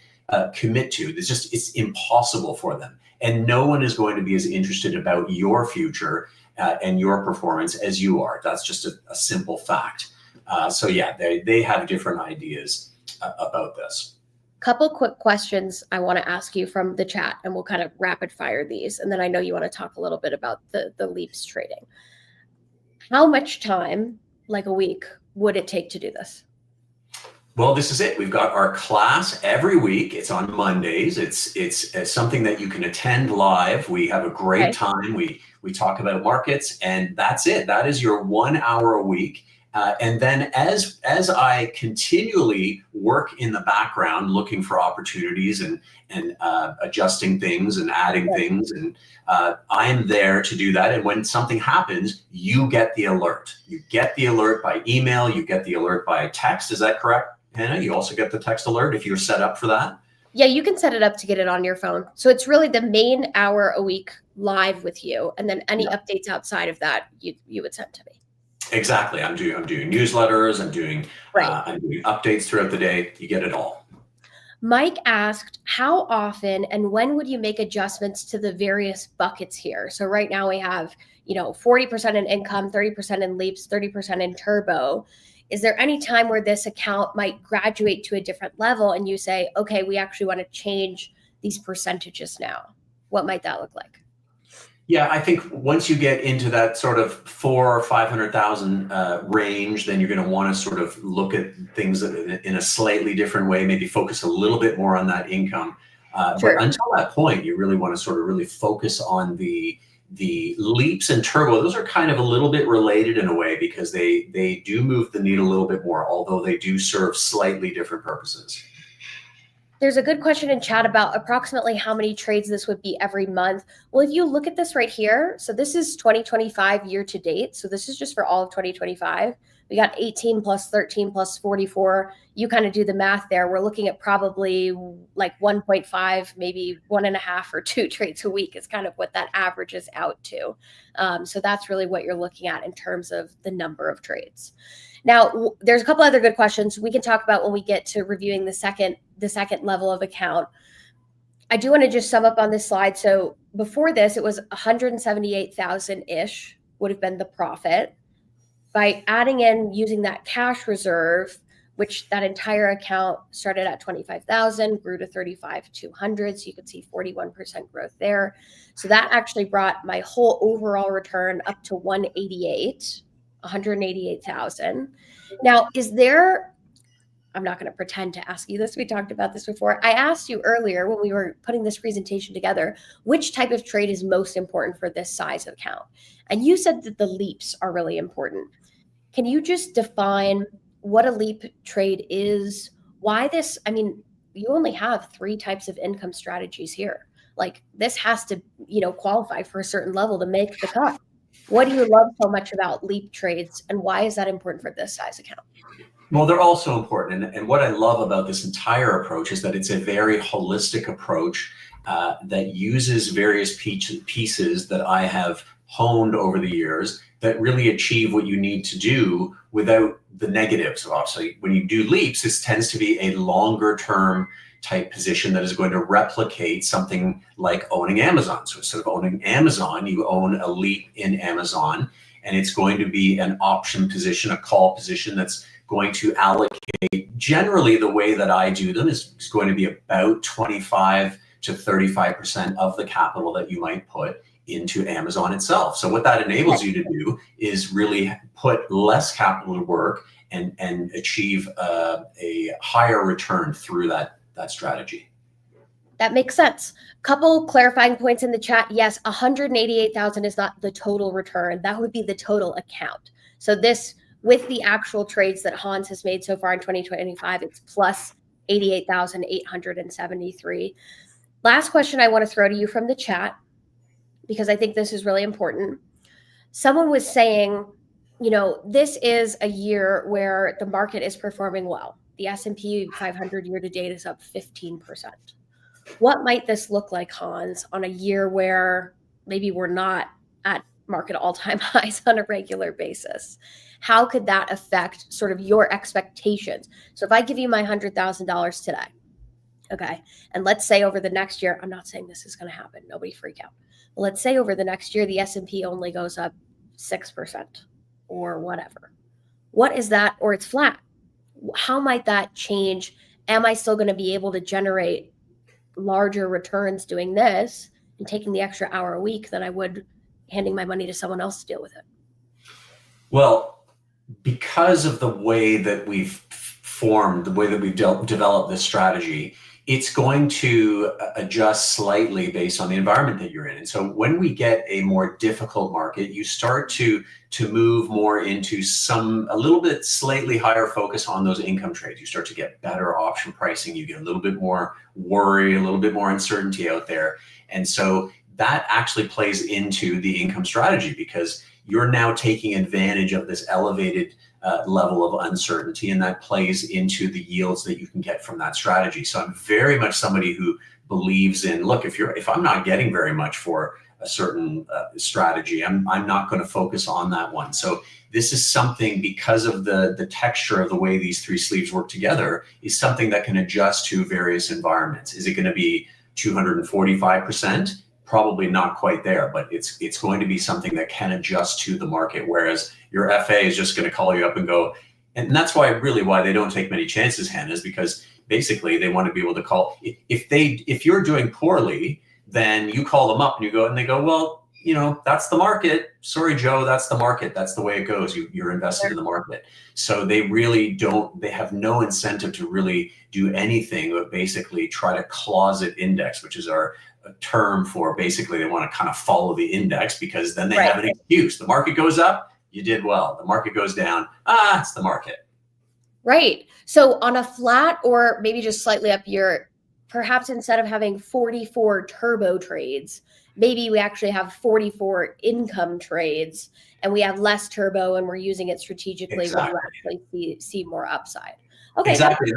commit to. It's impossible for them, and no one is going to be as interested about your future and your performance as you are. That's just a simple fact. So yeah, they have different ideas about this.
Couple quick questions I want to ask you from the chat, and we'll kind of rapid fire these, and then I know you want to talk a little bit about the leaps trading. How much time, like a week, would it take to do this?
Well, this is it. We've got our class every week. It's on Mondays. It's something that you can attend live. We have a great time. We talk about markets, and that's it. That is your 1 hour a week. And then as I continually work in the background, looking for opportunities and adjusting things and adding things, and I am there to do that. And when something happens, you get the alert. You get the alert by email. You get the alert by text. Is that correct, Hannah? You also get the text alert if you're set up for that?
Yeah, you can set it up to get it on your phone. So it's really the main hour a week live with you, and then any updates outside of that you would send to me.
Exactly. I'm doing newsletters. I'm doing
Right.
updates throughout the day. You get it all.
Mike asked, how often and when would you make adjustments to the various buckets here? So right now we have, 40% in income, 30% in leaps, 30% in turbo. Is there any time where this account might graduate to a different level and you say, okay, we actually want to change these percentages now? What might that look like?
Yeah, I think once you get into that sort of 400,000 or 500,000 range, then you're going to want to sort of look at things in a slightly different way, maybe focus a little bit more on that income.
Sure.
But until that point, you really want to sort of really focus on the leaps and turbo. Those are kind of a little bit related in a way because they do move the needle a little bit more, although they do serve slightly different purposes.
There's a good question in chat about approximately how many trades this would be every month. Well, if you look at this right here, so this is 2025 year to date. So this is just for all of 2025. We got 18 plus 13 plus 44. You kind of do the math there. We're looking at probably like 1.5, maybe 1.5 or 2 trades a week is kind of what that averages out to. So that's really what you're looking at in terms of the number of trades. Now, there's a couple other good questions we can talk about when we get to reviewing the second level of account. I do want to just sum up on this slide. So before this, it was 178,000-ish would have been the profit. By adding in using that cash reserve, which that entire account started at 25,000, grew to 35,200. So you could see 41% growth there. So that actually brought my whole overall return up to 188,000. Now, I'm not going to pretend to ask you this. We talked about this before. I asked you earlier when we were putting this presentation together, which type of trade is most important for this size of account? And you said that the leaps are really important. Can you just define what a leap trade is? Why this? I mean, you only have 3 types of income strategies here. Like this has to, qualify for a certain level to make the cut. What do you love so much about leap trades, and why is that important for this size account?
Well, they're also important. And what I love about this entire approach is that it's a very holistic approach that uses various pieces that I have honed over the years that really achieve what you need to do without the negatives. So obviously, when you do leaps, this tends to be a longer term type position that is going to replicate something like owning Amazon. So instead of owning Amazon, you own a leap in Amazon, and it's going to be an option position, a call position that's going to allocate. Generally, the way that I do them is going to be about 25 to 35% of the capital that you might put into Amazon itself. So what that enables you to do is really put less capital to work and achieve a higher return through that strategy.
That makes sense. Couple clarifying points in the chat. Yes, 188,000 is not the total return. That would be the total account. So this, with the actual trades that Hans has made so far in 2025, it's plus 88,873. Last question I want to throw to you from the chat, because I think this is really important. Someone was saying, this is a year where the market is performing well. The S&P 500 year to date is up 15%. What might this look like, Hans, on a year where maybe we're not at market all-time highs on a regular basis? How could that affect sort of your expectations? So if I give you my $100,000 today, okay, and let's say over the next year, I'm not saying this is going to happen, nobody freak out. But let's say over the next year, the S&P only goes up 6% or whatever. What is that? Or it's flat. How might that change? Am I still going to be able to generate larger returns doing this and taking the extra hour a week than I would handing my money to someone else to deal with it?
Well, because of the way that we've formed, the way that we've developed this strategy, it's going to adjust slightly based on the environment that you're in. And so when we get a more difficult market, you start to move more into a little bit slightly higher focus on those income trades. You start to get better option pricing. You get a little bit more worry, a little bit more uncertainty out there. And so that actually plays into the income strategy, because you're now taking advantage of this elevated level of uncertainty, and that plays into the yields that you can get from that strategy. So I'm very much somebody who believes in, look, if I'm not getting very much for a certain strategy, I'm not going to focus on that one. So this is something, because of the texture of the way these three sleeves work together, is something that can adjust to various environments. Is it going to be 245%? Probably not quite there, but it's going to be something that can adjust to the market. Whereas your FA is just going to call you up and go, and that's why they don't take many chances, Hannah, is because basically they want to be able to call. If you're doing poorly, then you call them up and they go, well, that's the market. Sorry, Joe, that's the market. That's the way it goes. You're invested in the market. So they have no incentive to really do anything but basically try to closet index, which is a term for basically they want to kind of follow the index, because then they have an excuse. The market goes up, you did well. The market goes down, it's the market.
Right. So on a flat or maybe just slightly up year, perhaps instead of having 44 turbo trades, maybe we actually have 44 income trades, and we have less turbo and we're using it strategically.
Exactly.
When you actually see more upside. Okay.
Exactly.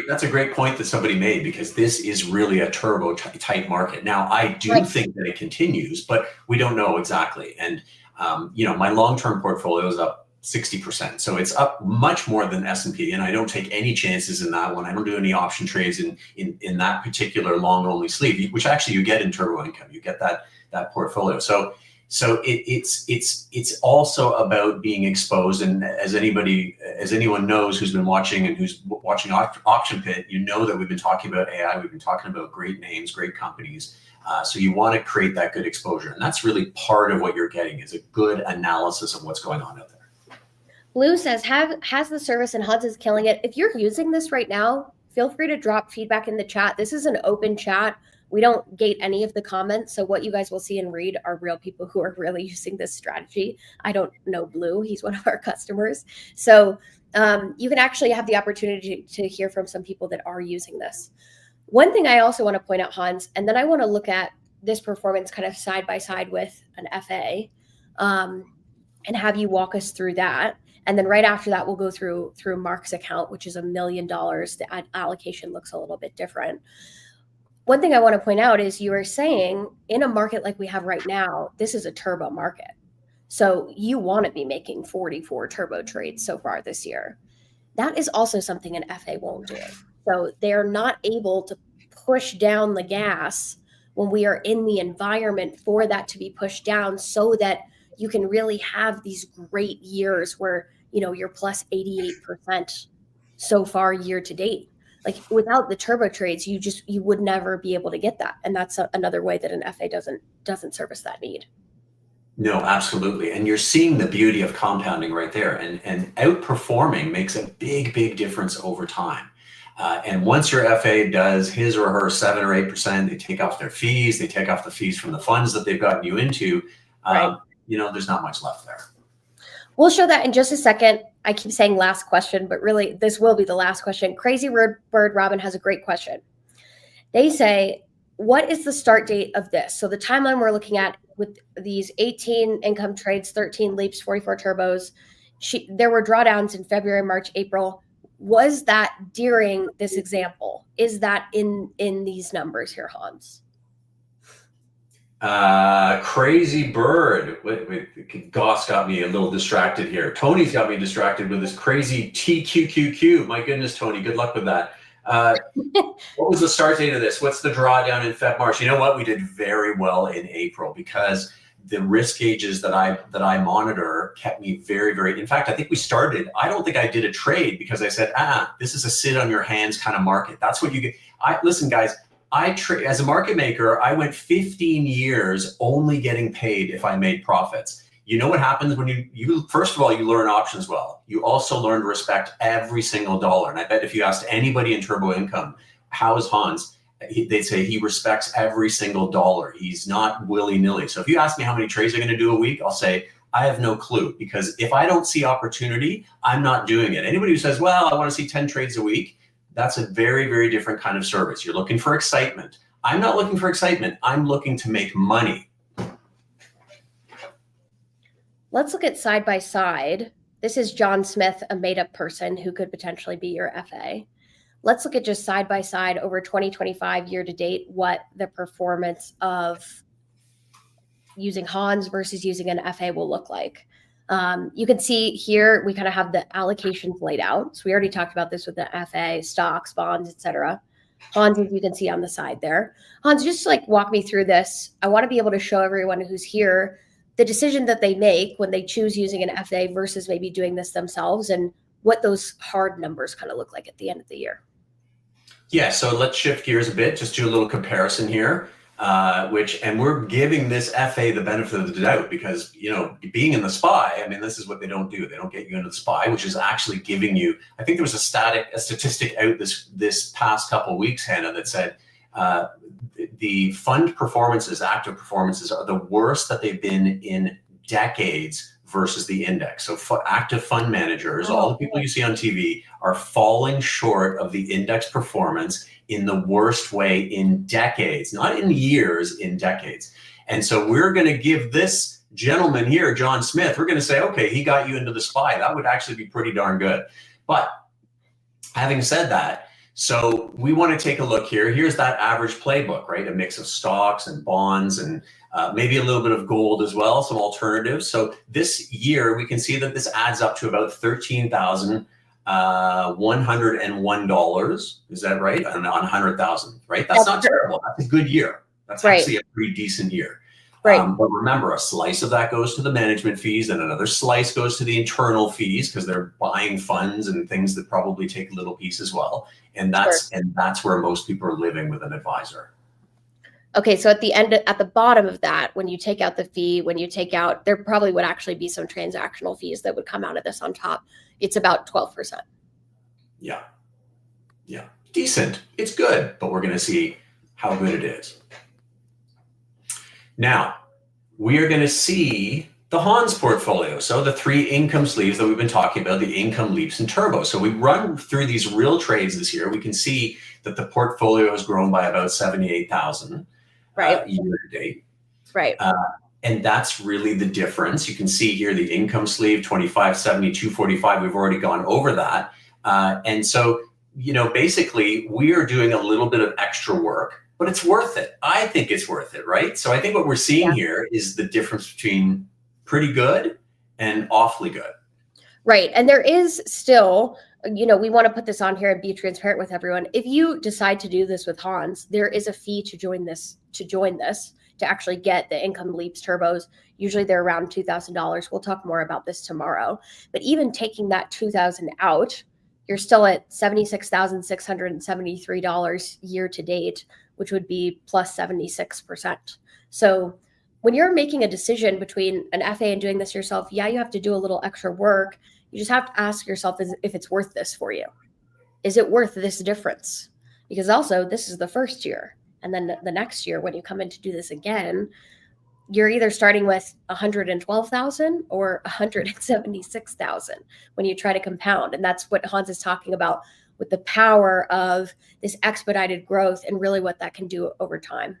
That's a great point that somebody made, because this is really a turbo type market. Now, I do think that it continues, but we don't know exactly. And, my long-term portfolio is up 60%. So it's up much more than S&P, and I don't take any chances in that one. I don't do any option trades in that particular long only sleeve, which actually you get in turbo income. You get that portfolio. So it's also about being exposed. And as anyone knows who's been watching and who's watching Auction Pit, that we've been talking about AI. We've been talking about great names, great companies. So you want to create that good exposure, and that's really part of what you're getting, is a good analysis of what's going on out there.
Blue says, has the service, and Hans is killing it. If you're using this right now, feel free to drop feedback in the chat. This is an open chat. We don't gate any of the comments. So what you guys will see and read are real people who are really using this strategy. I don't know Blue. He's one of our customers. So you can actually have the opportunity to hear from some people that are using this. One thing I also want to point out, Hans, and then I want to look at this performance kind of side by side with an FA, and have you walk us through that. And then right after that, we'll go through Mark's account, which is $1 million. The allocation looks a little bit different. One thing I want to point out is you are saying in a market like we have right now, this is a turbo market. So you want to be making 44 turbo trades so far this year. That is also something an FA won't do. So they're not able to push down the gas when we are in the environment for that to be pushed down, so that you can really have these great years where, you're plus 88% so far year to date. Like without the turbo trades, you would never be able to get that. And that's another way that an FA doesn't service that need.
No, absolutely. And you're seeing the beauty of compounding right there. And outperforming makes a big, big difference over time. And once your FA does his or her 7 or 8%, they take off their fees, they take off the fees from the funds that they've gotten you into, there's not much left there.
We'll show that in just a second. I keep saying last question, but really this will be the last question. Crazy Bird Robin has a great question. They say, what is the start date of this? So the timeline we're looking at with these 18 income trades, 13 leaps, 44 turbos, there were drawdowns in February, March, April. Was that during this example? Is that in these numbers here, Hans?
Crazy Bird. Wait, Goss got me a little distracted here. Tony's got me distracted with this crazy TQQQ. My goodness, Tony, good luck with that. What was the start date of this? What's the drawdown in Feb, March? You know what? We did very well in April, because the risk gauges that I monitor kept me very, very. In fact, I think I don't think I did a trade because I said, this is a sit on your hands kind of market. That's what you get. Listen, guys. As a market maker, I went 15 years only getting paid if I made profits. You know what happens when you first of all, you learn options well. You also learn to respect every single dollar. And I bet if you asked anybody in turbo income, how is Hans? They'd say he respects every single dollar. He's not willy-nilly. So if you ask me how many trades I'm going to do a week, I'll say, I have no clue, because if I don't see opportunity, I'm not doing it. Anybody who says, well, I want to see 10 trades a week, that's a very, very different kind of service. You're looking for excitement. I'm not looking for excitement. I'm looking to make money.
let's look at side by side. This is John Smith, a made-up person who could potentially be your FA. Let's look at just side by side over 2025 year to date, what the performance of using Hans versus using an FA will look like. You can see here, we kind of have the allocations laid out. So we already talked about this with the FA, stocks, bonds, etc. Hans, as you can see on the side there. Hans, just like walk me through this. I want to be able to show everyone who's here the decision that they make when they choose using an FA versus maybe doing this themselves, and what those hard numbers kind of look like at the end of the year.
Yeah, so let's shift gears a bit, just do a little comparison here, and we're giving this FA the benefit of the doubt because, you know, being in the SPY, I mean, this is what they don't do. They don't get you into the SPY, which is actually giving you, I think there was a statistic out this past couple of weeks, Hannah, that said the fund performances, active performances, are the worst that they've been in decades versus the index. So active fund managers, all the people you see on TV, are falling short of the index performance in the worst way in decades, not in years, in decades. And so we're going to give this gentleman here, John Smith, we're going to say, okay, he got you into the SPY. That would actually be pretty darn good. But having said that, so we want to take a look here. Here's that average playbook, right? A mix of stocks and bonds and maybe a little bit of gold as well, some alternatives. So this year, we can see that this adds up to about $13,101. Is that right? On 100,000, right? That's not terrible. That's a good year. That's actually a pretty decent year.
Right.
But remember, a slice of that goes to the management fees, and another slice goes to the internal fees because they're buying funds and things that probably take a little piece as well. And that's where most people are living with an advisor.
Okay, so at the bottom of that, when you take out the fee, there probably would actually be some transactional fees that would come out of this on top. It's about 12%.
Yeah. Decent. It's good, but we're going to see how good it is. Now, we are going to see the Hans portfolio. So the three income sleeves that we've been talking about, the income, leaps, and turbo. So we run through these real trades this year. We can see that the portfolio has grown by about 78,000 year to date.
Right.
And that's really the difference. You can see here the income sleeve, 2570, 245. We've already gone over that. And so, you know, basically we are doing a little bit of extra work, but it's worth it. I think it's worth it, right? So I think what we're seeing here is the difference between pretty good and awfully good.
Right. And there is still, you know, we want to put this on here and be transparent with everyone. If you decide to do this with Hans, there is a fee to join this, to actually get the income leaps turbos. Usually they're around $2,000. We'll talk more about this tomorrow. But even taking that $2,000 out, you're still at $76,673 year to date, which would be plus 76%. So when you're making a decision between an FA and doing this yourself, you have to do a little extra work. You just have to ask yourself if it's worth this for you. Is it worth this difference? Because also this is the first year. And then the next year, when you come in to do this again, you're either starting with 112,000 or 176,000 when you try to compound. And that's what Hans is talking about with the power of this expedited growth and really what that can do over time.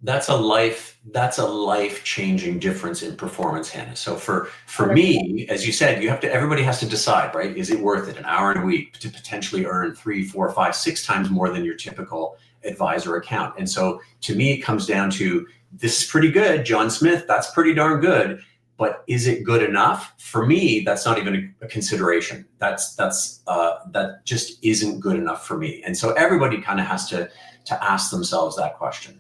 That's a life-changing difference in performance, Hannah. So for me, as you said, everybody has to decide, right? Is it worth it, an hour a week to potentially earn 3, 4, 5, 6 times more than your typical advisor account? And so to me, it comes down to, this is pretty good, John Smith, that's pretty darn good, but is it good enough? For me, that's not even a consideration. That just isn't good enough for me. And so everybody kind of has to ask themselves that question.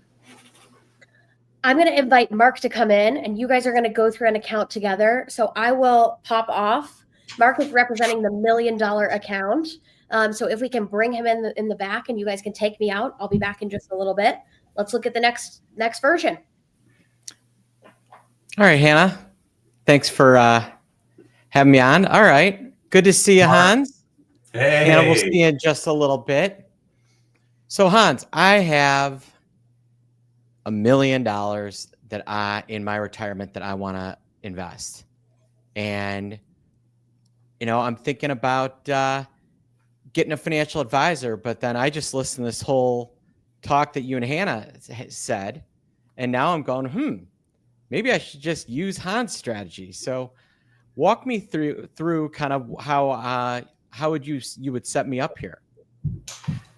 I'm going to invite Mark to come in, and you guys are going to go through an account together. So I will pop off. Mark is representing the $1 million account. So if we can bring him in the back and you guys can take me out, I'll be back in just a little bit. Let's look at the next version.
All right, Hannah. Thanks for having me on. All right. Good to see you, Hans.
Hey.
Hannah, we'll see you in just a little bit. So, Hans, I have $1 million that in my retirement that I want to invest. And, you know, I'm thinking about getting a financial advisor, but then I just listened to this whole talk that you and Hannah said. And now I'm going, maybe I should just use Hans' strategy. So walk me through kind of how would you would set me up here?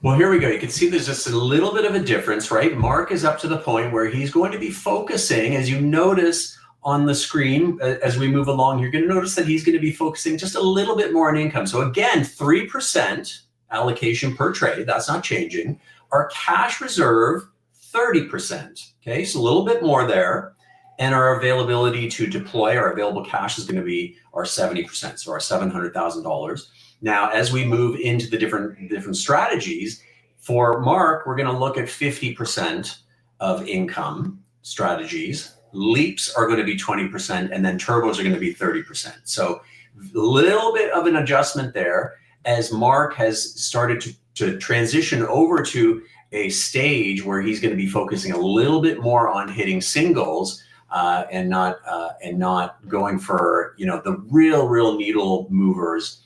Well, here we go. You can see there's just a little bit of a difference, right? Mark is up to the point where he's going to be focusing, as you notice on the screen as we move along, you're going to notice that he's going to be focusing just a little bit more on income. So again, 3% allocation per trade. That's not changing. Our cash reserve, 30%. Okay, so a little bit more there. And our availability to deploy, our available cash is going to be our 70%, so our $700,000. Now, as we move into the different strategies, for Mark, we're going to look at 50% of income strategies. Leaps are going to be 20%, and then turbos are going to be 30%. So a little bit of an adjustment there as Mark has started to transition over to a stage where he's going to be focusing a little bit more on hitting singles and not going for the real needle movers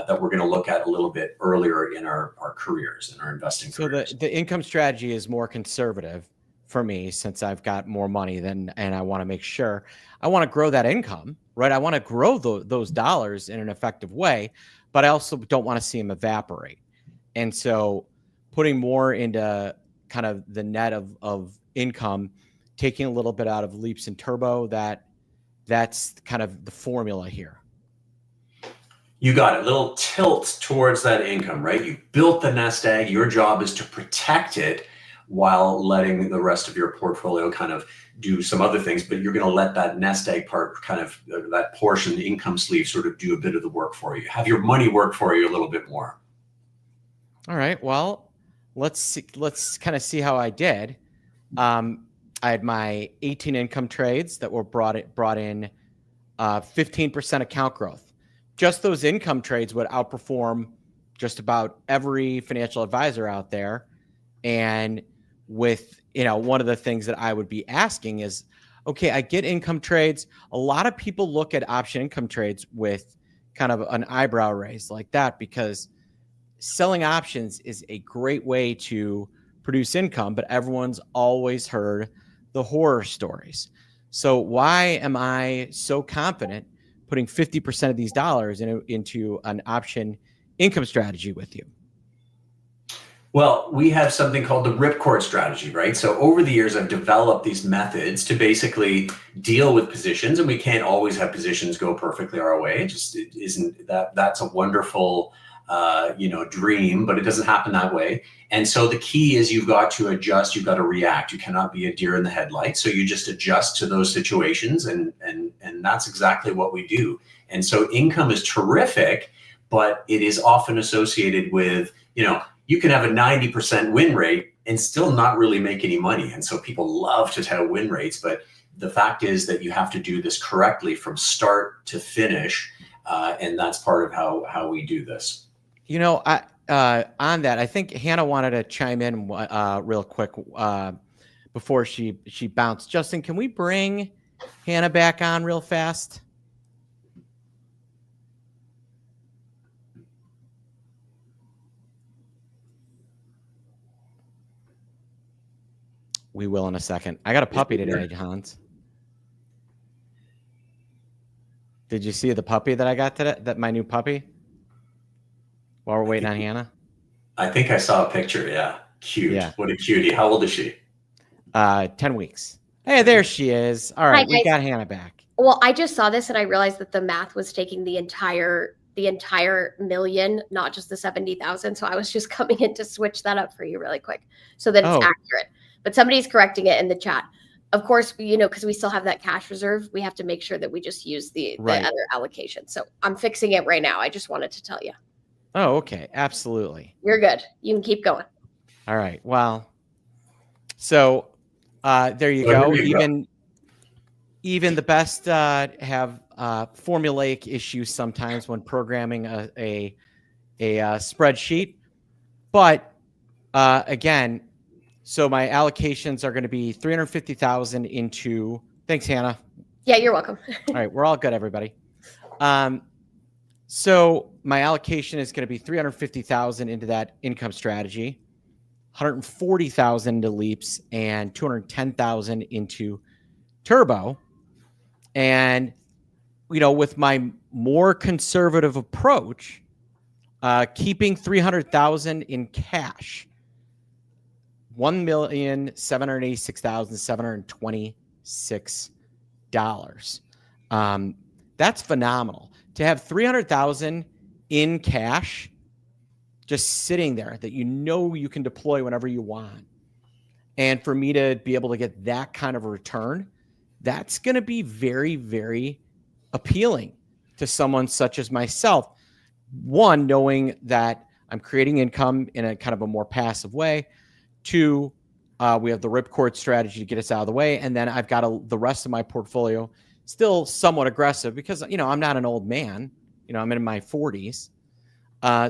that we're going to look at a little bit earlier in our careers, in our investing careers.
So the income strategy is more conservative for me since I've got more money and I want to make sure I want to grow that income, right? I want to grow those dollars in an effective way, but I also don't want to see them evaporate. And so putting more into kind of the net of income, taking a little bit out of leaps and turbo, that's kind of the formula here.
You got a little tilt towards that income, right? You built the nest egg. Your job is to protect it while letting the rest of your portfolio kind of do some other things, but you're going to let that nest egg part, kind of that portion, the income sleeve, sort of do a bit of the work for you. Have your money work for you a little bit more.
All right. Well, let's kind of see how I did. I had my 18 income trades that were brought in 15% account growth. Just those income trades would outperform just about every financial advisor out there. And with, one of the things that I would be asking is, okay, I get income trades. A lot of people look at option income trades with kind of an eyebrow raise like that, because selling options is a great way to produce income, but everyone's always heard the horror stories. So why am I so confident putting 50% of these dollars into an option income strategy with you?
Well, we have something called the ripcord strategy, right? So over the years, I've developed these methods to basically deal with positions, and we can't always have positions go perfectly our way. It isn't that's a wonderful, dream, but it doesn't happen that way. And so the key is you've got to adjust, you've got to react. You cannot be a deer in the headlights. So you just adjust to those situations, and that's exactly what we do. And so income is terrific, but it is often associated with, you can have a 90% win rate and still not really make any money. And so people love to tout win rates, but the fact is that you have to do this correctly from start to finish. And that's part of how we do this.
On that, I think Hannah wanted to chime in real quick before she bounced. Justin, can we bring Hannah back on real fast? We will in a second. I got a puppy today, Hans. Did you see the puppy that I got today? My new puppy? While we're waiting on Hannah?
I think I saw a picture. Yeah. Cute.
Yeah.
What a cutie. How old is she?
10 weeks. Hey, there she is. All right. We got Hannah back.
Well, I just saw this and I realized that the math was taking the entire million, not just the 70,000. So I was just coming in to switch that up for you really quick so that it's accurate. But somebody's correcting it in the chat. Of course, because we still have that cash reserve, we have to make sure that we just use the other allocation. So I'm fixing it right now. I just wanted to tell you.
Oh, okay. Absolutely.
You're good. You can keep going.
All right. Well, so there you go. Even the best have formulaic issues sometimes when programming a spreadsheet. But again, so my allocations are going to be 350,000 into. Thanks, Hannah.
Yeah, you're welcome.
All right, we're all good, everybody. So my allocation is going to be 350,000 into that income strategy, 140,000 into leaps, and 210,000 into turbo. And, with my more conservative approach, keeping 300,000 in cash, $1,786,726. That's phenomenal. To have 300,000 in cash, just sitting there that you can deploy whenever you want. And for me to be able to get that kind of a return, that's going to be very, very appealing to someone such as myself. One, knowing that I'm creating income in a kind of a more passive way. Two, we have the ripcord strategy to get us out of the way. And then I've got the rest of my portfolio still somewhat aggressive because, I'm not an old man. I'm in my 40s.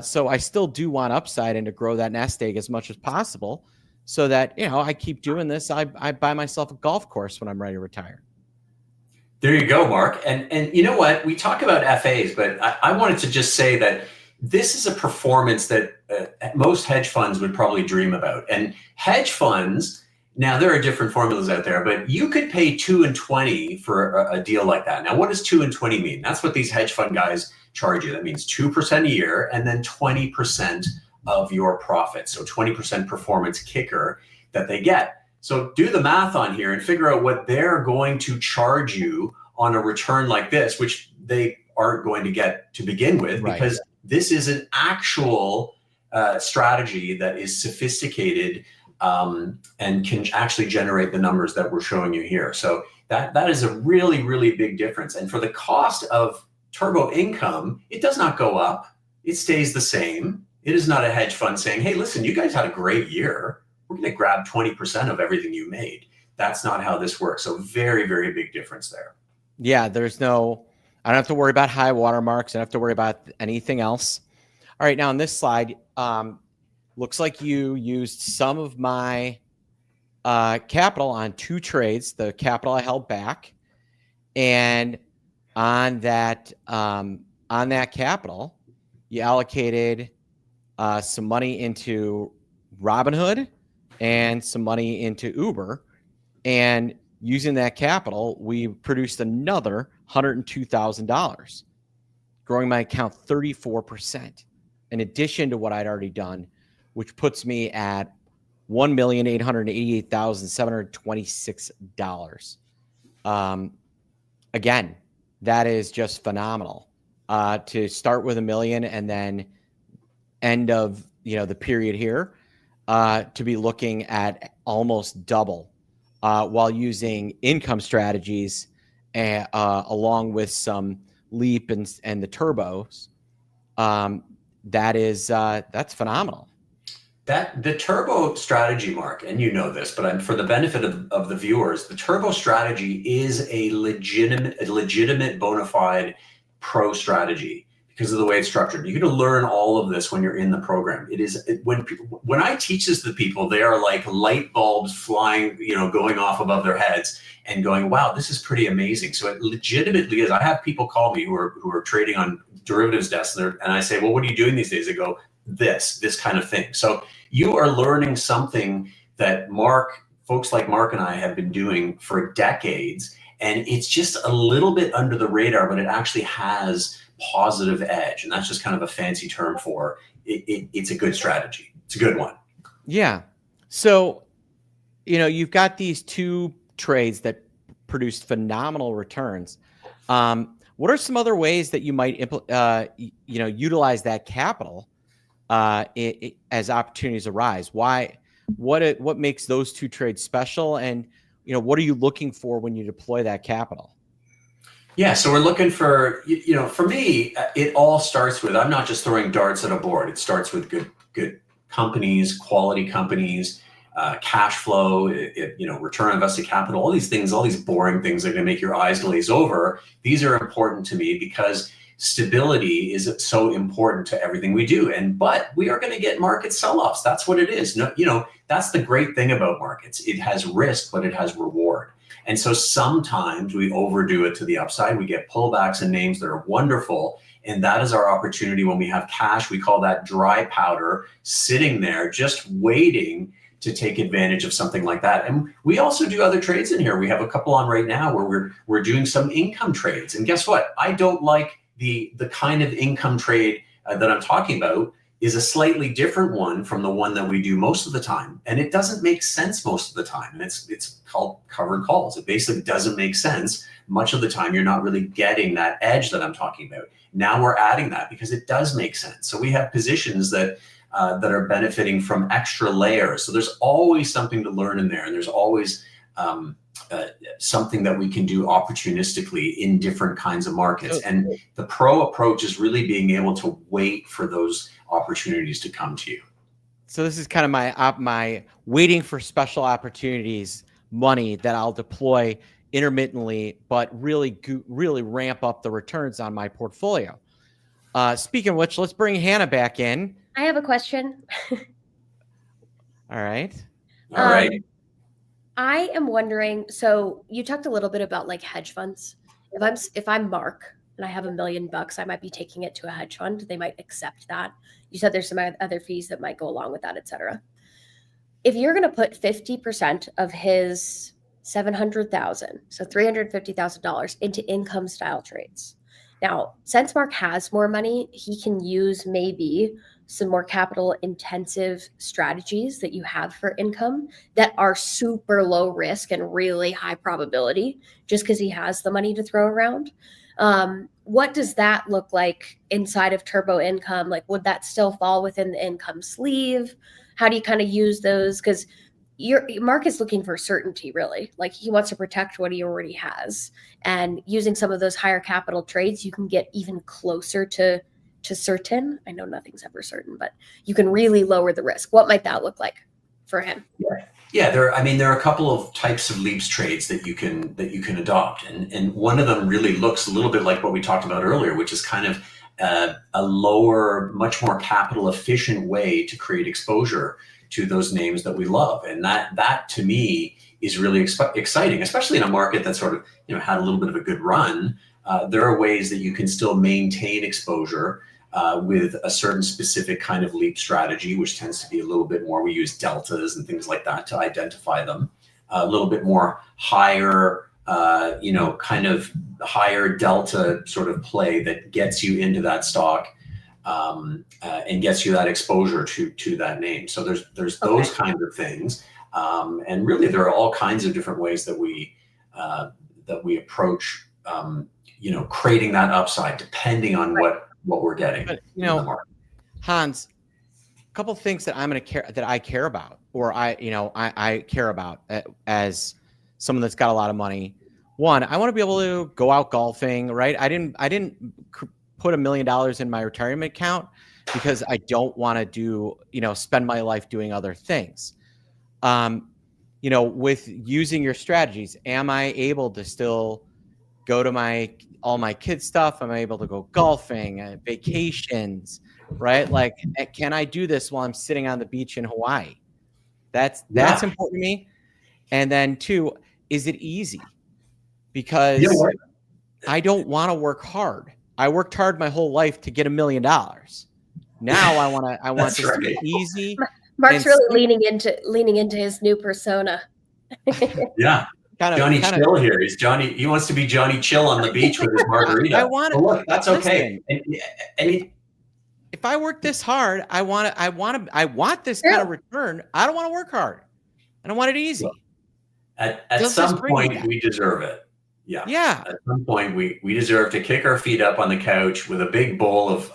So I still do want upside and to grow that nest egg as much as possible so that, I keep doing this. I buy myself a golf course when I'm ready to retire.
There you go, Mark. And you know what? We talk about FAs, but I wanted to just say that this is a performance that most hedge funds would probably dream about. And hedge funds, now there are different formulas out there, but you could pay 2 and 20 for a deal like that. Now, what does 2 and 20 mean? That's what these hedge fund guys charge you. That means 2% a year and then 20% of your profit. So 20% performance kicker that they get. So do the math on here and figure out what they're going to charge you on a return like this, which they aren't going to get to begin with,
Right.
Because this is an actual strategy that is sophisticated and can actually generate the numbers that we're showing you here. So that is a really, really big difference. And for the cost of Turbo Income, it does not go up. It stays the same. It is not a hedge fund saying, hey, listen, you guys had a great year. We're going to grab 20% of everything you made. That's not how this works. So very, very big difference there.
Yeah, I don't have to worry about high watermarks. I don't have to worry about anything else. All right, now on this slide, looks like you used some of my capital on 2 trades, the capital I held back. And on that capital, you allocated some money into Robinhood and some money into Uber. And using that capital, we produced another $102,000, growing my account 34%, in addition to what I'd already done, which puts me at $1,888,726. Again, that is just phenomenal. To start with $1 million and then end of the period here, to be looking at almost double. While using income strategies along with some Leap and the turbos, that's phenomenal.
That the turbo strategy, Mark, and you know this, but for the benefit of the viewers, the turbo strategy is a legitimate bona fide pro strategy because of the way it's structured. You're going to learn all of this when you're in the program. When I teach this to people, they are like light bulbs flying, going off above their heads and going, wow, this is pretty amazing. So it legitimately is. I have people call me who are trading on derivatives desks and I say, well, what are you doing these days? They go, this kind of thing. So you are learning something that folks like Mark and I have been doing for decades. And it's just a little bit under the radar, but it actually has positive edge. And that's just kind of a fancy term for it. It's a good strategy. It's a good one.
Yeah. So, you've got these 2 trades that produced phenomenal returns. What are some other ways that you might, utilize that capital as opportunities arise? What makes those 2 trades special? And, what are you looking for when you deploy that capital?
Yeah, so we're looking for, for me, it all starts with, I'm not just throwing darts at a board. It starts with good companies, quality companies, cash flow, return on invested capital, all these things, all these boring things that are going to make your eyes glaze over. These are important to me because stability is so important to everything we do. But we are going to get market sell-offs. That's what it is. No, that's the great thing about markets. It has risk, but it has reward. And so sometimes we overdo it to the upside. We get pullbacks in names that are wonderful. And that is our opportunity when we have cash. We call that dry powder sitting there just waiting to take advantage of something like that. And we also do other trades in here. We have a couple on right now where we're doing some income trades. And guess what? I don't like the kind of income trade that I'm talking about is a slightly different one from the one that we do most of the time. And it doesn't make sense most of the time. And it's called covered calls. It basically doesn't make sense. Much of the time, you're not really getting that edge that I'm talking about. Now we're adding that because it does make sense. So we have positions that are benefiting from extra layers. So there's always something to learn in there. And there's always something that we can do opportunistically in different kinds of markets. And the pro approach is really being able to wait for those opportunities to come to you.
So this is kind of my waiting for special opportunities money that I'll deploy intermittently, but really ramp up the returns on my portfolio. Speaking of which, let's bring Hannah back in.
I have a question.
All right.
All right.
I am wondering, so you talked a little bit about like hedge funds. If I'm Mark and I have $1 million, I might be taking it to a hedge fund. They might accept that. You said there's some other fees that might go along with that, et cetera. If you're going to put 50% of his $700,000, so $350,000 into income style trades. Now, since Mark has more money, he can use maybe some more capital intensive strategies that you have for income that are super low risk and really high probability just because he has the money to throw around. What does that look like inside of Turbo Income? Like, would that still fall within the income sleeve? How do you kind of use those? Because Mark is looking for certainty, really. Like, he wants to protect what he already has. And using some of those higher capital trades, you can get even closer to certain. I know nothing's ever certain, but you can really lower the risk. What might that look like for him?
Yeah, there are a couple of types of leaps trades that you can adopt, and one of them really looks a little bit like what we talked about earlier, which is kind of a lower, much more capital efficient way to create exposure to those names that we love, and that to me is really exciting, especially in a market that sort of had a little bit of a good run. There are ways that you can still maintain exposure with a certain specific kind of leap strategy, which tends to be a little bit more, we use deltas and things like that to identify them, a little bit more higher, kind of higher delta sort of play that gets you into that stock and gets you that exposure to that name. So there's those kinds of things. And really there are all kinds of different ways that we approach, creating that upside depending on what we're getting.
But, Hans, a couple of things that I care about, or I care about as someone that's got a lot of money. One, I want to be able to go out golfing, right? I didn't put $1 million in my retirement account because I don't want to spend my life doing other things. With using your strategies, am I able to still go to all my kids' stuff? Am I able to go golfing, vacations, right? Like, can I do this while I'm sitting on the beach in Hawaii? That's important to me. And then two, is it easy? Because I don't want to work hard. I worked hard my whole life to get $1 million. Now I want this to be easy.
Mark's really leaning into his new persona.
Yeah. Johnny Chill here. He's Johnny. He wants to be Johnny Chill on the beach with his margarita.
I want it.
Look, that's okay.
If I work this hard, I want this kind of return. I don't want to work hard. I don't want it easy.
At some point, we deserve it. Yeah. At some point, we deserve to kick our feet up on the couch with a big bowl of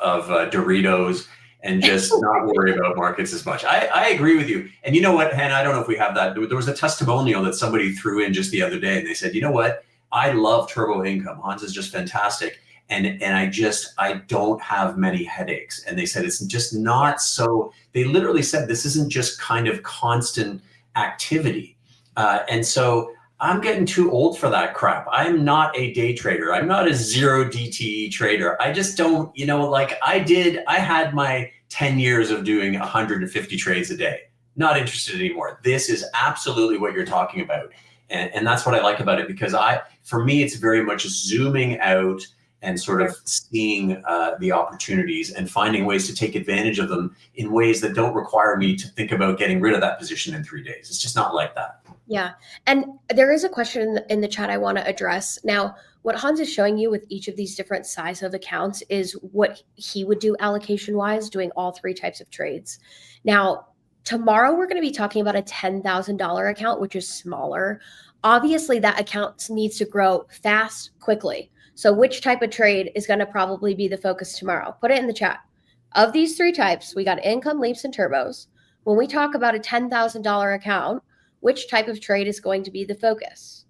Doritos and just not worry about markets as much. I agree with you. And you know what, Hannah, I don't know if we have that. There was a testimonial that somebody threw in just the other day, and they said, you know what, I love Turbo Income. Hans is just fantastic. And I don't have many headaches. And they said, it's just not so, they literally said, this isn't just kind of constant activity. And so I'm getting too old for that crap. I'm not a day trader. I'm not a zero DTE trader. I just don't, I had my 10 years of doing 150 trades a day. Not interested anymore. This is absolutely what you're talking about. And that's what I like about it, because for me, it's very much zooming out and sort of seeing the opportunities and finding ways to take advantage of them in ways that don't require me to think about getting rid of that position in 3 days. It's just not like that.
Yeah. And there is a question in the chat I want to address. Now, what Hans is showing you with each of these different size of accounts is what he would do allocation wise, doing all 3 types of trades. Now, tomorrow we're going to be talking about a $10,000 account, which is smaller. Obviously, that account needs to grow fast, quickly. So which type of trade is going to probably be the focus tomorrow? Put it in the chat. Of these 3 types, we got income, leaps, and turbos. When we talk about a $10,000 account, which type of trade is going to be the focus?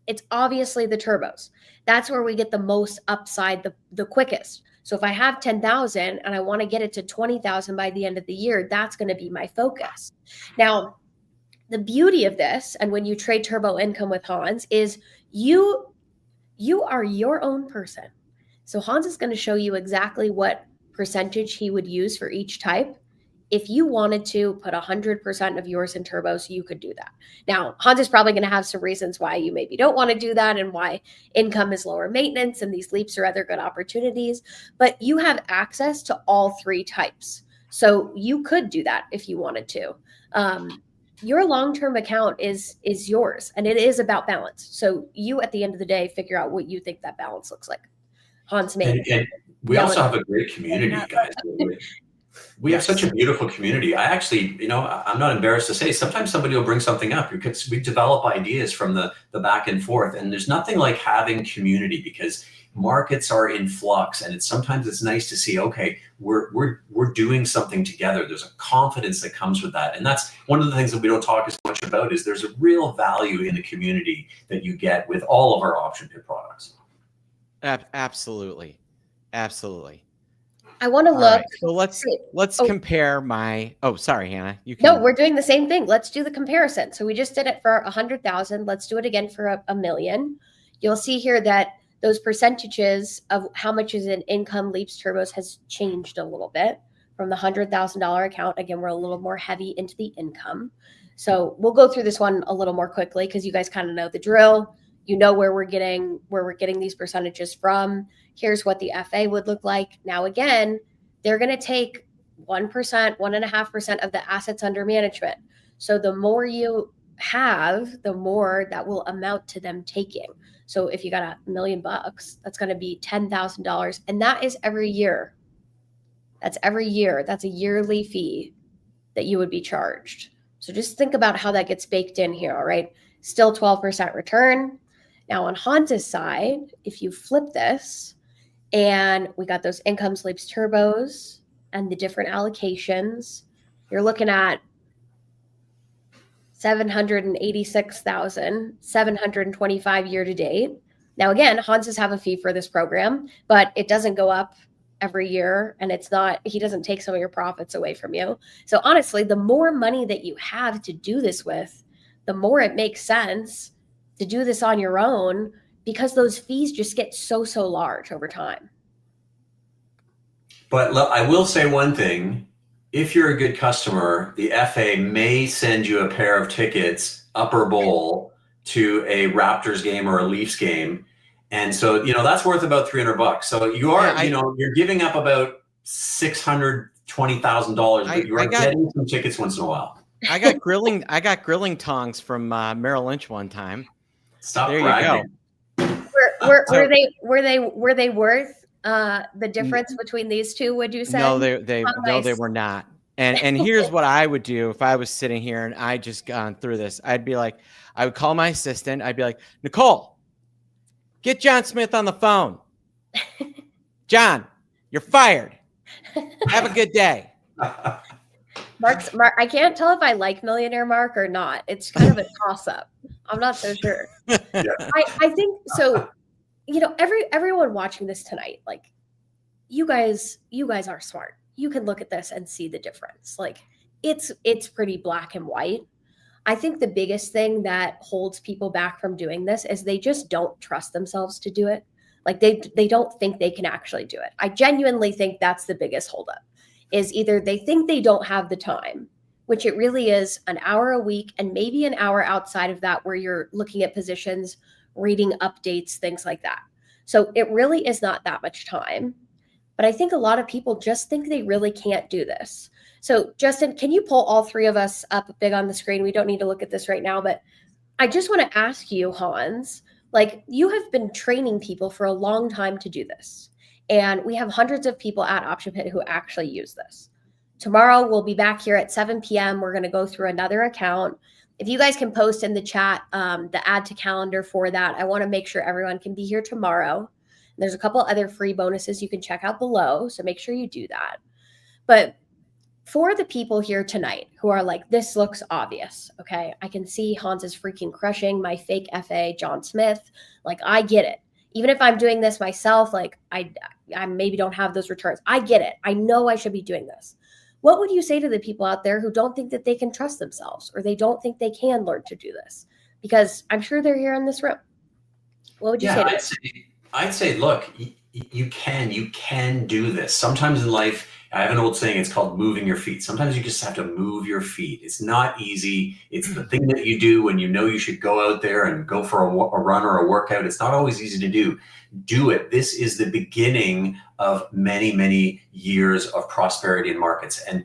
It's obviously the turbos. That's where we get the most upside the quickest. So if I have 10,000 and I want to get it to 20,000 by the end of the year, that's going to be my focus. Now, the beauty of this, and when you trade turbo income with Hans, is you are your own person. So Hans is going to show you exactly what percentage he would use for each type. If you wanted to put 100% of yours in turbos, you could do that. Now, Hans is probably going to have some reasons why you maybe don't want to do that and why income is lower maintenance and these leaps are other good opportunities, but you have access to all 3 types. So you could do that if you wanted to. Your long-term account is yours, and it is about balance. So you, at the end of the day, figure out what you think that balance looks like. Hans made.
And we also have a great community, guys. We have such a beautiful community. I actually, I'm not embarrassed to say, sometimes somebody will bring something up because we develop ideas from the back and forth. And there's nothing like having community because markets are in flux. And sometimes it's nice to see, okay, we're doing something together. There's a confidence that comes with that. And that's one of the things that we don't talk as much about is there's a real value in the community that you get with all of our option pit products.
Absolutely. Absolutely.
I want to look.
Right, so let's compare my. Oh, sorry, Hannah. You can.
No, we're doing the same thing. Let's do the comparison. So we just did it for 100,000. Let's do it again for a million. You'll see here that those percentages of how much is in income, leaps, turbos has changed a little bit from the $100,000 account. Again, we're a little more heavy into the income. So we'll go through this one a little more quickly because you guys kind of know the drill. You know where we're getting these percentages from. Here's what the FA would look like. Now, again, they're going to take 1%, 1.5% of the assets under management. So the more you have, the more that will amount to them taking. So if you got $1 million, that's going to be $10,000. And that is every year. That's every year. That's a yearly fee that you would be charged. So just think about how that gets baked in here. All right. Still 12% return. Now on Hans's side, if you flip this and we got those income, sleeps, turbos and the different allocations, you're looking at 786,725 year to date. Now, again, Hans's have a fee for this program, but it doesn't go up every year and he doesn't take some of your profits away from you. So honestly, the more money that you have to do this with, the more it makes sense to do this on your own because those fees just get so large over time.
But I will say one thing. If you're a good customer, the FA may send you a pair of tickets, upper bowl, to a Raptors game or a Leafs game. And so, that's worth about $300. So you are, you're giving up about $620,000, but you are getting some tickets once in a while.
I got grilling tongs from Merrill Lynch one time.
Stop
there
bragging.
You go.
Were they worth the difference between these two? Would you say?
No, they were not. And here's what I would do if I was sitting here and I just gone through this. I would call my assistant. I'd be like, Nicole, get John Smith on the phone. John, you're fired. Have a good day.
Mark, I can't tell if I like Millionaire Mark or not. It's kind of a toss-up. I'm not so sure. Yeah. I think so. Everyone watching this tonight, like you guys are smart. You can look at this and see the difference. Like it's pretty black and white. I think the biggest thing that holds people back from doing this is they just don't trust themselves to do it. Like they don't think they can actually do it. I genuinely think that's the biggest holdup. Is either they think they don't have the time, which it really is an hour a week and maybe an hour outside of that where you're looking at positions, reading updates, things like that. So it really is not that much time. But I think a lot of people just think they really can't do this. So Justin, can you pull all three of us up big on the screen? We don't need to look at this right now, but I just want to ask you, Hans, like you have been training people for a long time to do this. And we have hundreds of people at Option Pit who actually use this. Tomorrow we'll be back here at 7 p.m. We're going to go through another account. If you guys can post in the chat the add to calendar for that, I want to make sure everyone can be here tomorrow. There's a couple other free bonuses you can check out below, so make sure you do that. But for the people here tonight who are like, this looks obvious, okay? I can see Hans is freaking crushing my fake FA, John Smith. Like, I get it. Even if I'm doing this myself, like I maybe don't have those returns. I get it. I know I should be doing this. What would you say to the people out there who don't think that they can trust themselves or they don't think they can learn to do this? Because I'm sure they're here in this room. What would you say to them?
I'd say, look, you can do this. Sometimes in life, I have an old saying, it's called moving your feet. Sometimes you just have to move your feet. It's not easy. It's the thing that you do when you know you should go out there and go for a run or a workout. It's not always easy to do. Do it. This is the beginning of many, many years of prosperity in markets. And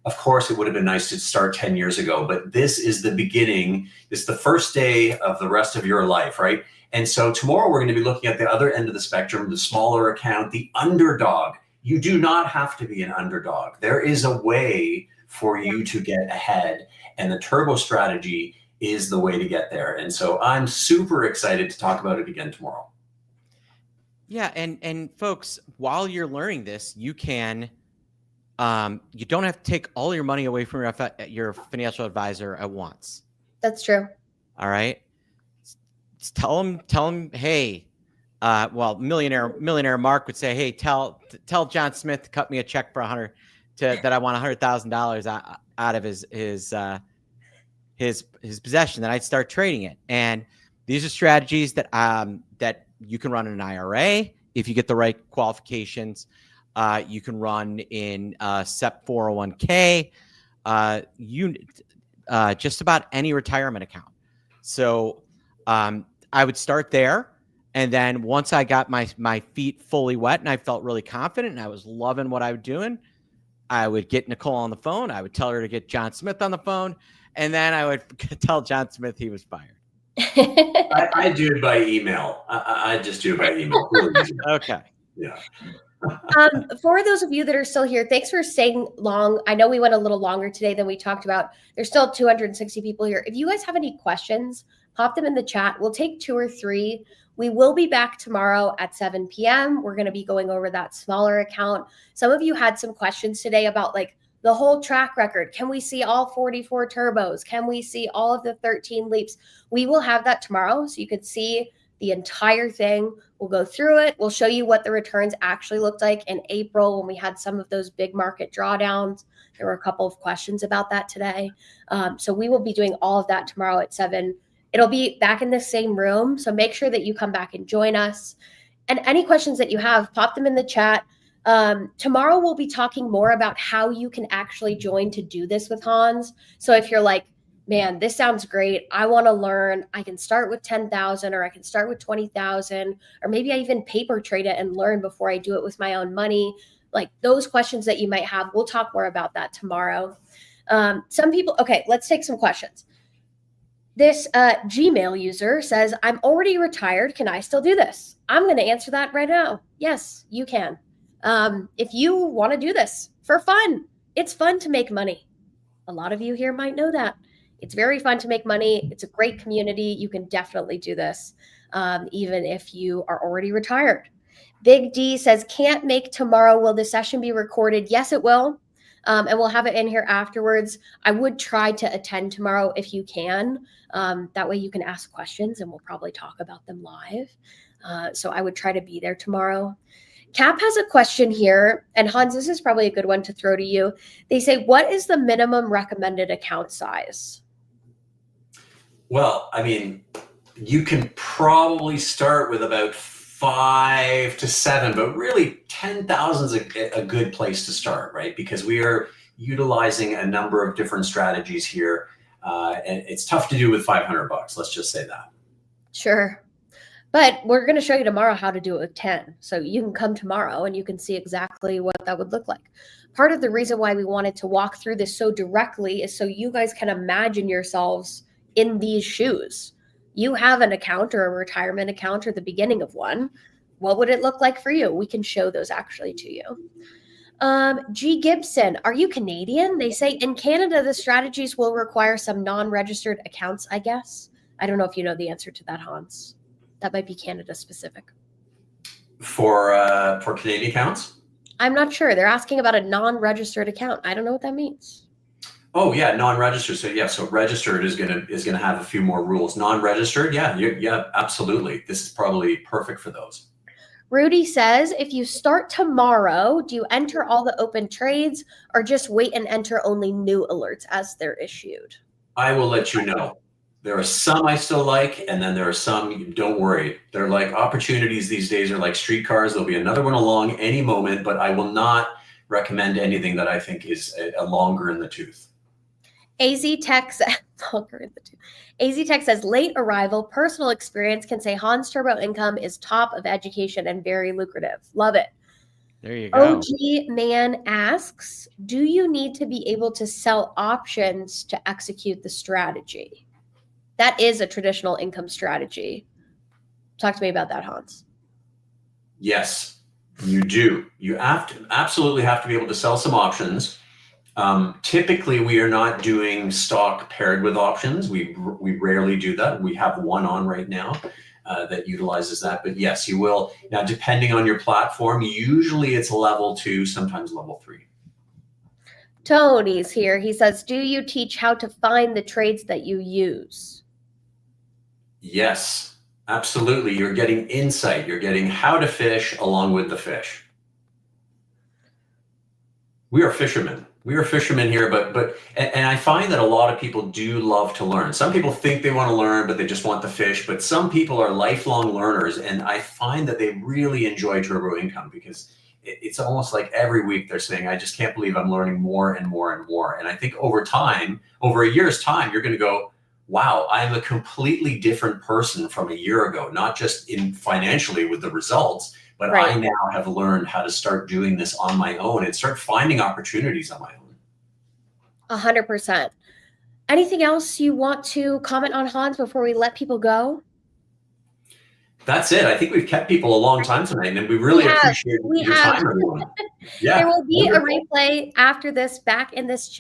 of course, it would have been nice to start 10 years ago, but this is the beginning. This is the first day of the rest of your life, right? And so tomorrow we're going to be looking at the other end of the spectrum, the smaller account, the underdog. You do not have to be an underdog. There is a way for you to get ahead, and the turbo strategy is the way to get there. And so I'm super excited to talk about it again tomorrow.
Yeah, and folks, while you're learning this, you can, you don't have to take all your money away from your financial advisor at once.
That's true.
All right. Tell them, hey, well, millionaire Mark would say, hey, tell John Smith to cut me a check for that I want $100,000 out of his possession, that I'd start trading it. And these are strategies that that you can run in an IRA if you get the right qualifications. You can run in SEP 401k, just about any retirement account. So I would start there. And then once I got my feet fully wet and I felt really confident and I was loving what I was doing, I would get Nicole on the phone. I would tell her to get John Smith on the phone. And then I would tell John Smith he was fired.
I do it by email. I just do it by email. Really easy.
Okay.
Yeah.
For those of you that are still here, thanks for staying long. I know we went a little longer today than we talked about. There's still 260 people here. If you guys have any questions, pop them in the chat. We'll take 2 or 3. We will be back tomorrow at 7 p.m. We're going to be going over that smaller account. Some of you had some questions today about like the whole track record. Can we see all 44 turbos? Can we see all of the 13 leaps? We will have that tomorrow so you can see the entire thing. We'll go through it. We'll show you what the returns actually looked like in April when we had some of those big market drawdowns. There were a couple of questions about that today. So we will be doing all of that tomorrow at 7. It'll be back in the same room. So make sure that you come back and join us. And any questions that you have, pop them in the chat. Tomorrow we'll be talking more about how you can actually join to do this with Hans. So if you're like, man, this sounds great, I want to learn, I can start with 10,000 or I can start with 20,000, or maybe I even paper trade it and learn before I do it with my own money. Like those questions that you might have, we'll talk more about that tomorrow. Some people, okay, let's take some questions. This Gmail user says, I'm already retired. Can I still do this? I'm going to answer that right now. Yes, you can. If you want to do this for fun, it's fun to make money. A lot of you here might know that. It's very fun to make money. It's a great community. You can definitely do this, even if you are already retired. Big D says, can't make tomorrow. Will the session be recorded? Yes, it will. And we'll have it in here afterwards. I would try to attend tomorrow if you can. That way you can ask questions and we'll probably talk about them live. So I would try to be there tomorrow. Cap has a question here, and Hans, this is probably a good one to throw to you. They say, what is the minimum recommended account size?
Well, I mean, you can probably start with about 5 to 7, but really 10,000 is a good place to start, right? Because we are utilizing a number of different strategies here, and it's tough to do with $500. Let's just say that.
Sure. But we're going to show you tomorrow how to do it with 10. So you can come tomorrow and you can see exactly what that would look like. Part of the reason why we wanted to walk through this so directly is so you guys can imagine yourselves in these shoes. You have an account or a retirement account or the beginning of one. What would it look like for you? We can show those actually to you. G. Gibson, are you Canadian? They say in Canada, the strategies will require some non-registered accounts, I guess. I don't know if you know the answer to that, Hans. That might be Canada specific.
For Canadian accounts?
I'm not sure. They're asking about a non-registered account. I don't know what that means.
Oh yeah, non-registered. So registered is gonna have a few more rules. Non-registered, yeah, absolutely. This is probably perfect for those.
Rudy says, if you start tomorrow, do you enter all the open trades or just wait and enter only new alerts as they're issued?
I will let you know. There are some I still like, and then there are some, don't worry. They're like opportunities these days are like streetcars. There'll be another one along any moment, but I will not recommend anything that I think is a longer in the tooth.
AZ Tech says late arrival, personal experience can say Hans Turbo Income is top of education and very lucrative. Love it.
There you go.
OG Man asks, do you need to be able to sell options to execute the strategy? That is a traditional income strategy. Talk to me about that, Hans.
Yes, you do. You absolutely have to be able to sell some options. Typically, we are not doing stock paired with options. We rarely do that. We have one on right now that utilizes that. But yes, you will. Now, depending on your platform, usually it's level 2, sometimes level 3.
Tony's here. He says, do you teach how to find the trades that you use?
Yes, absolutely. You're getting insight. You're getting how to fish along with the fish. We are fishermen. We are fishermen here, but I find that a lot of people do love to learn. Some people think they want to learn, but they just want the fish. But some people are lifelong learners, and I find that they really enjoy Turbo Income because it's almost like every week they're saying, I just can't believe I'm learning more and more and more. And I think over time, over a year's time, you're going to go, wow, I'm a completely different person from a year ago, not just in financially with the results, but right. I now have learned how to start doing this on my own and start finding opportunities on my own.
100%. Anything else you want to comment on, Hans, before we let people go?
That's it. I think we've kept people a long time tonight, and we really appreciate your time, everyone.
Yeah, there will be a replay after this back in this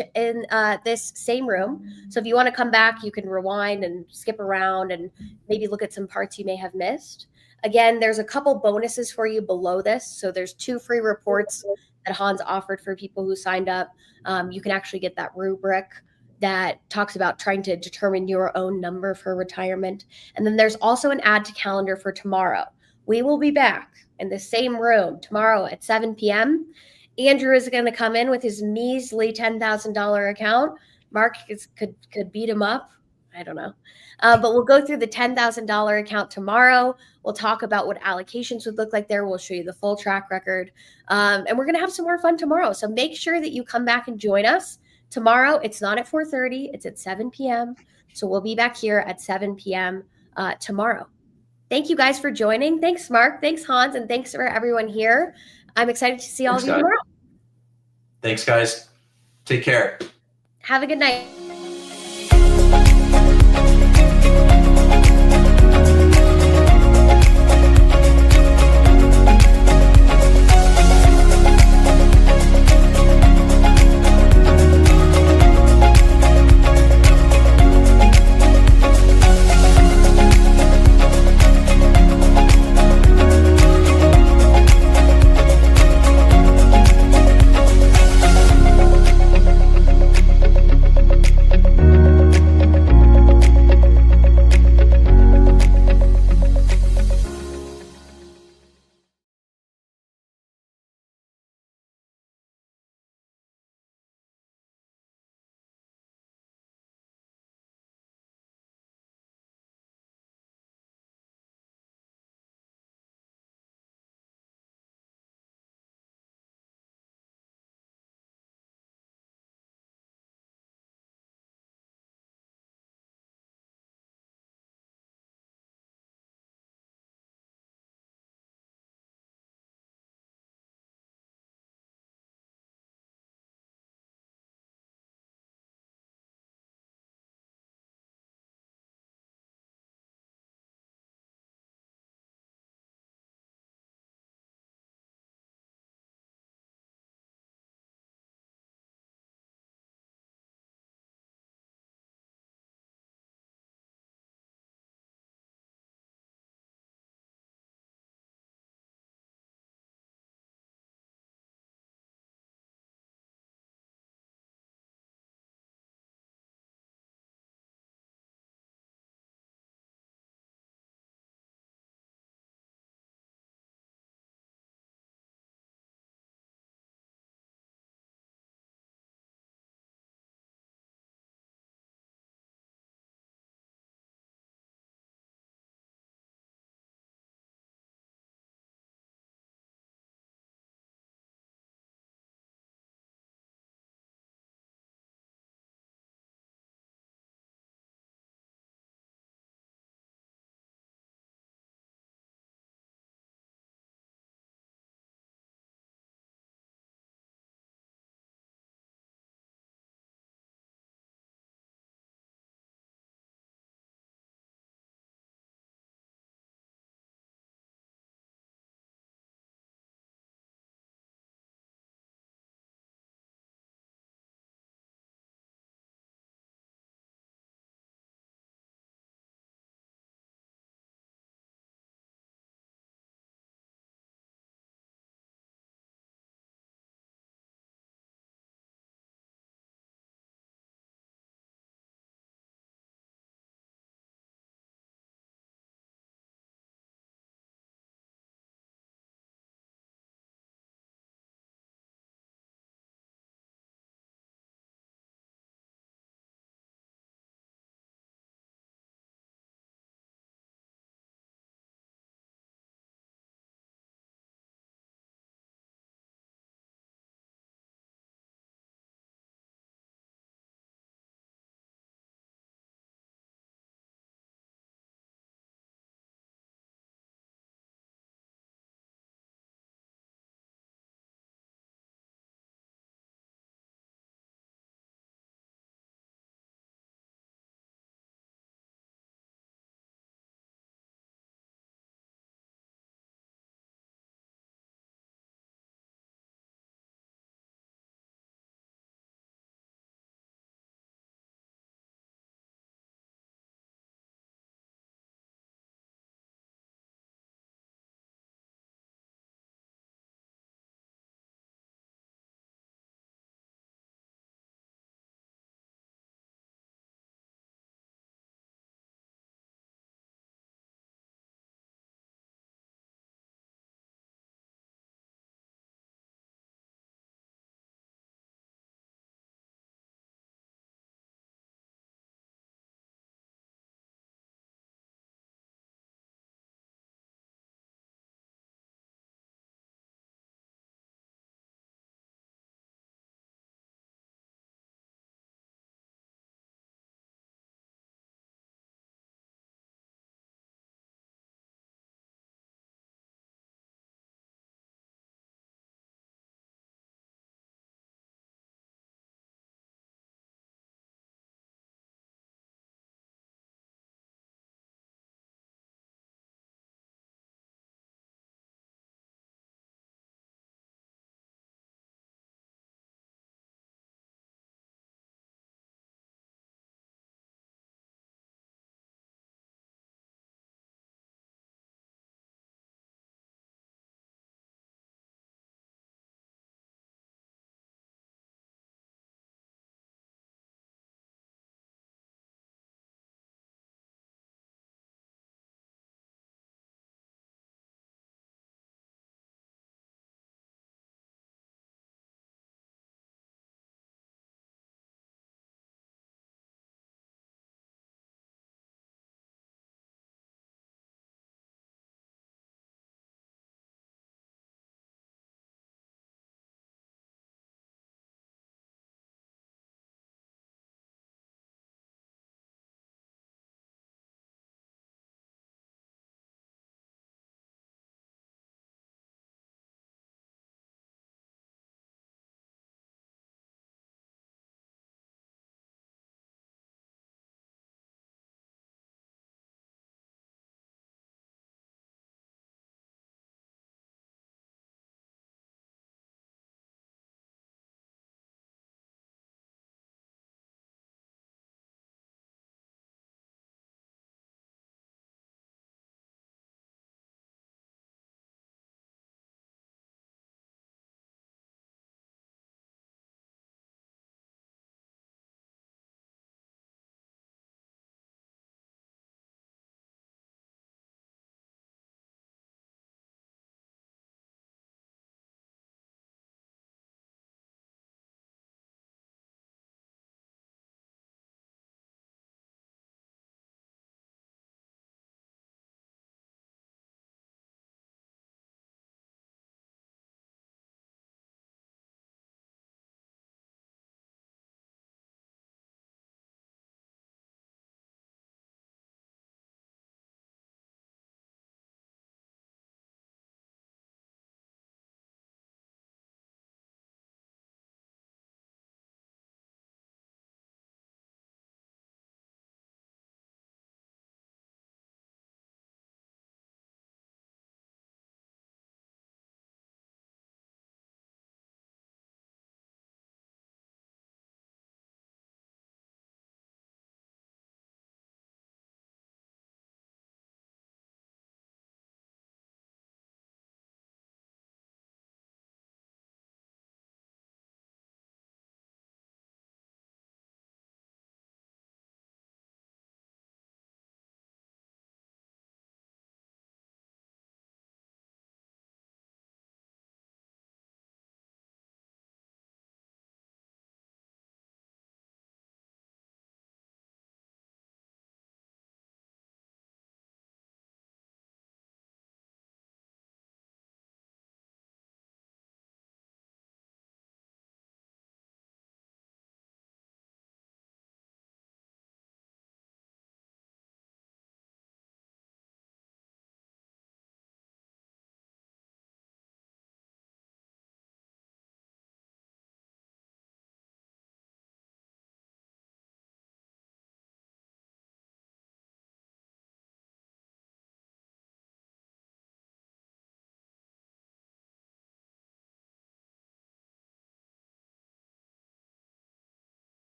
same room. So if you want to come back, you can rewind and skip around and maybe look at some parts you may have missed. Again, there's a couple bonuses for you below this. So there's 2 free reports that Hans offered for people who signed up. You can actually get that rubric that talks about trying to determine your own number for retirement. And then there's also an add to calendar for tomorrow. We will be back in the same room tomorrow at 7 p.m. Andrew is going to come in with his measly $10,000 account. Mark could beat him up. I don't know. But we'll go through the $10,000 account tomorrow. We'll talk about what allocations would look like there. We'll show you the full track record. And we're going to have some more fun tomorrow. So make sure that you come back and join us. Tomorrow, it's not at 4:30. It's at 7 p.m. So we'll be back here at 7 p.m. Tomorrow. Thank you guys for joining. Thanks, Mark. Thanks, Hans. And thanks for everyone here. I'm excited to see all of you tomorrow.
Thanks, guys. Take care.
Have a good night.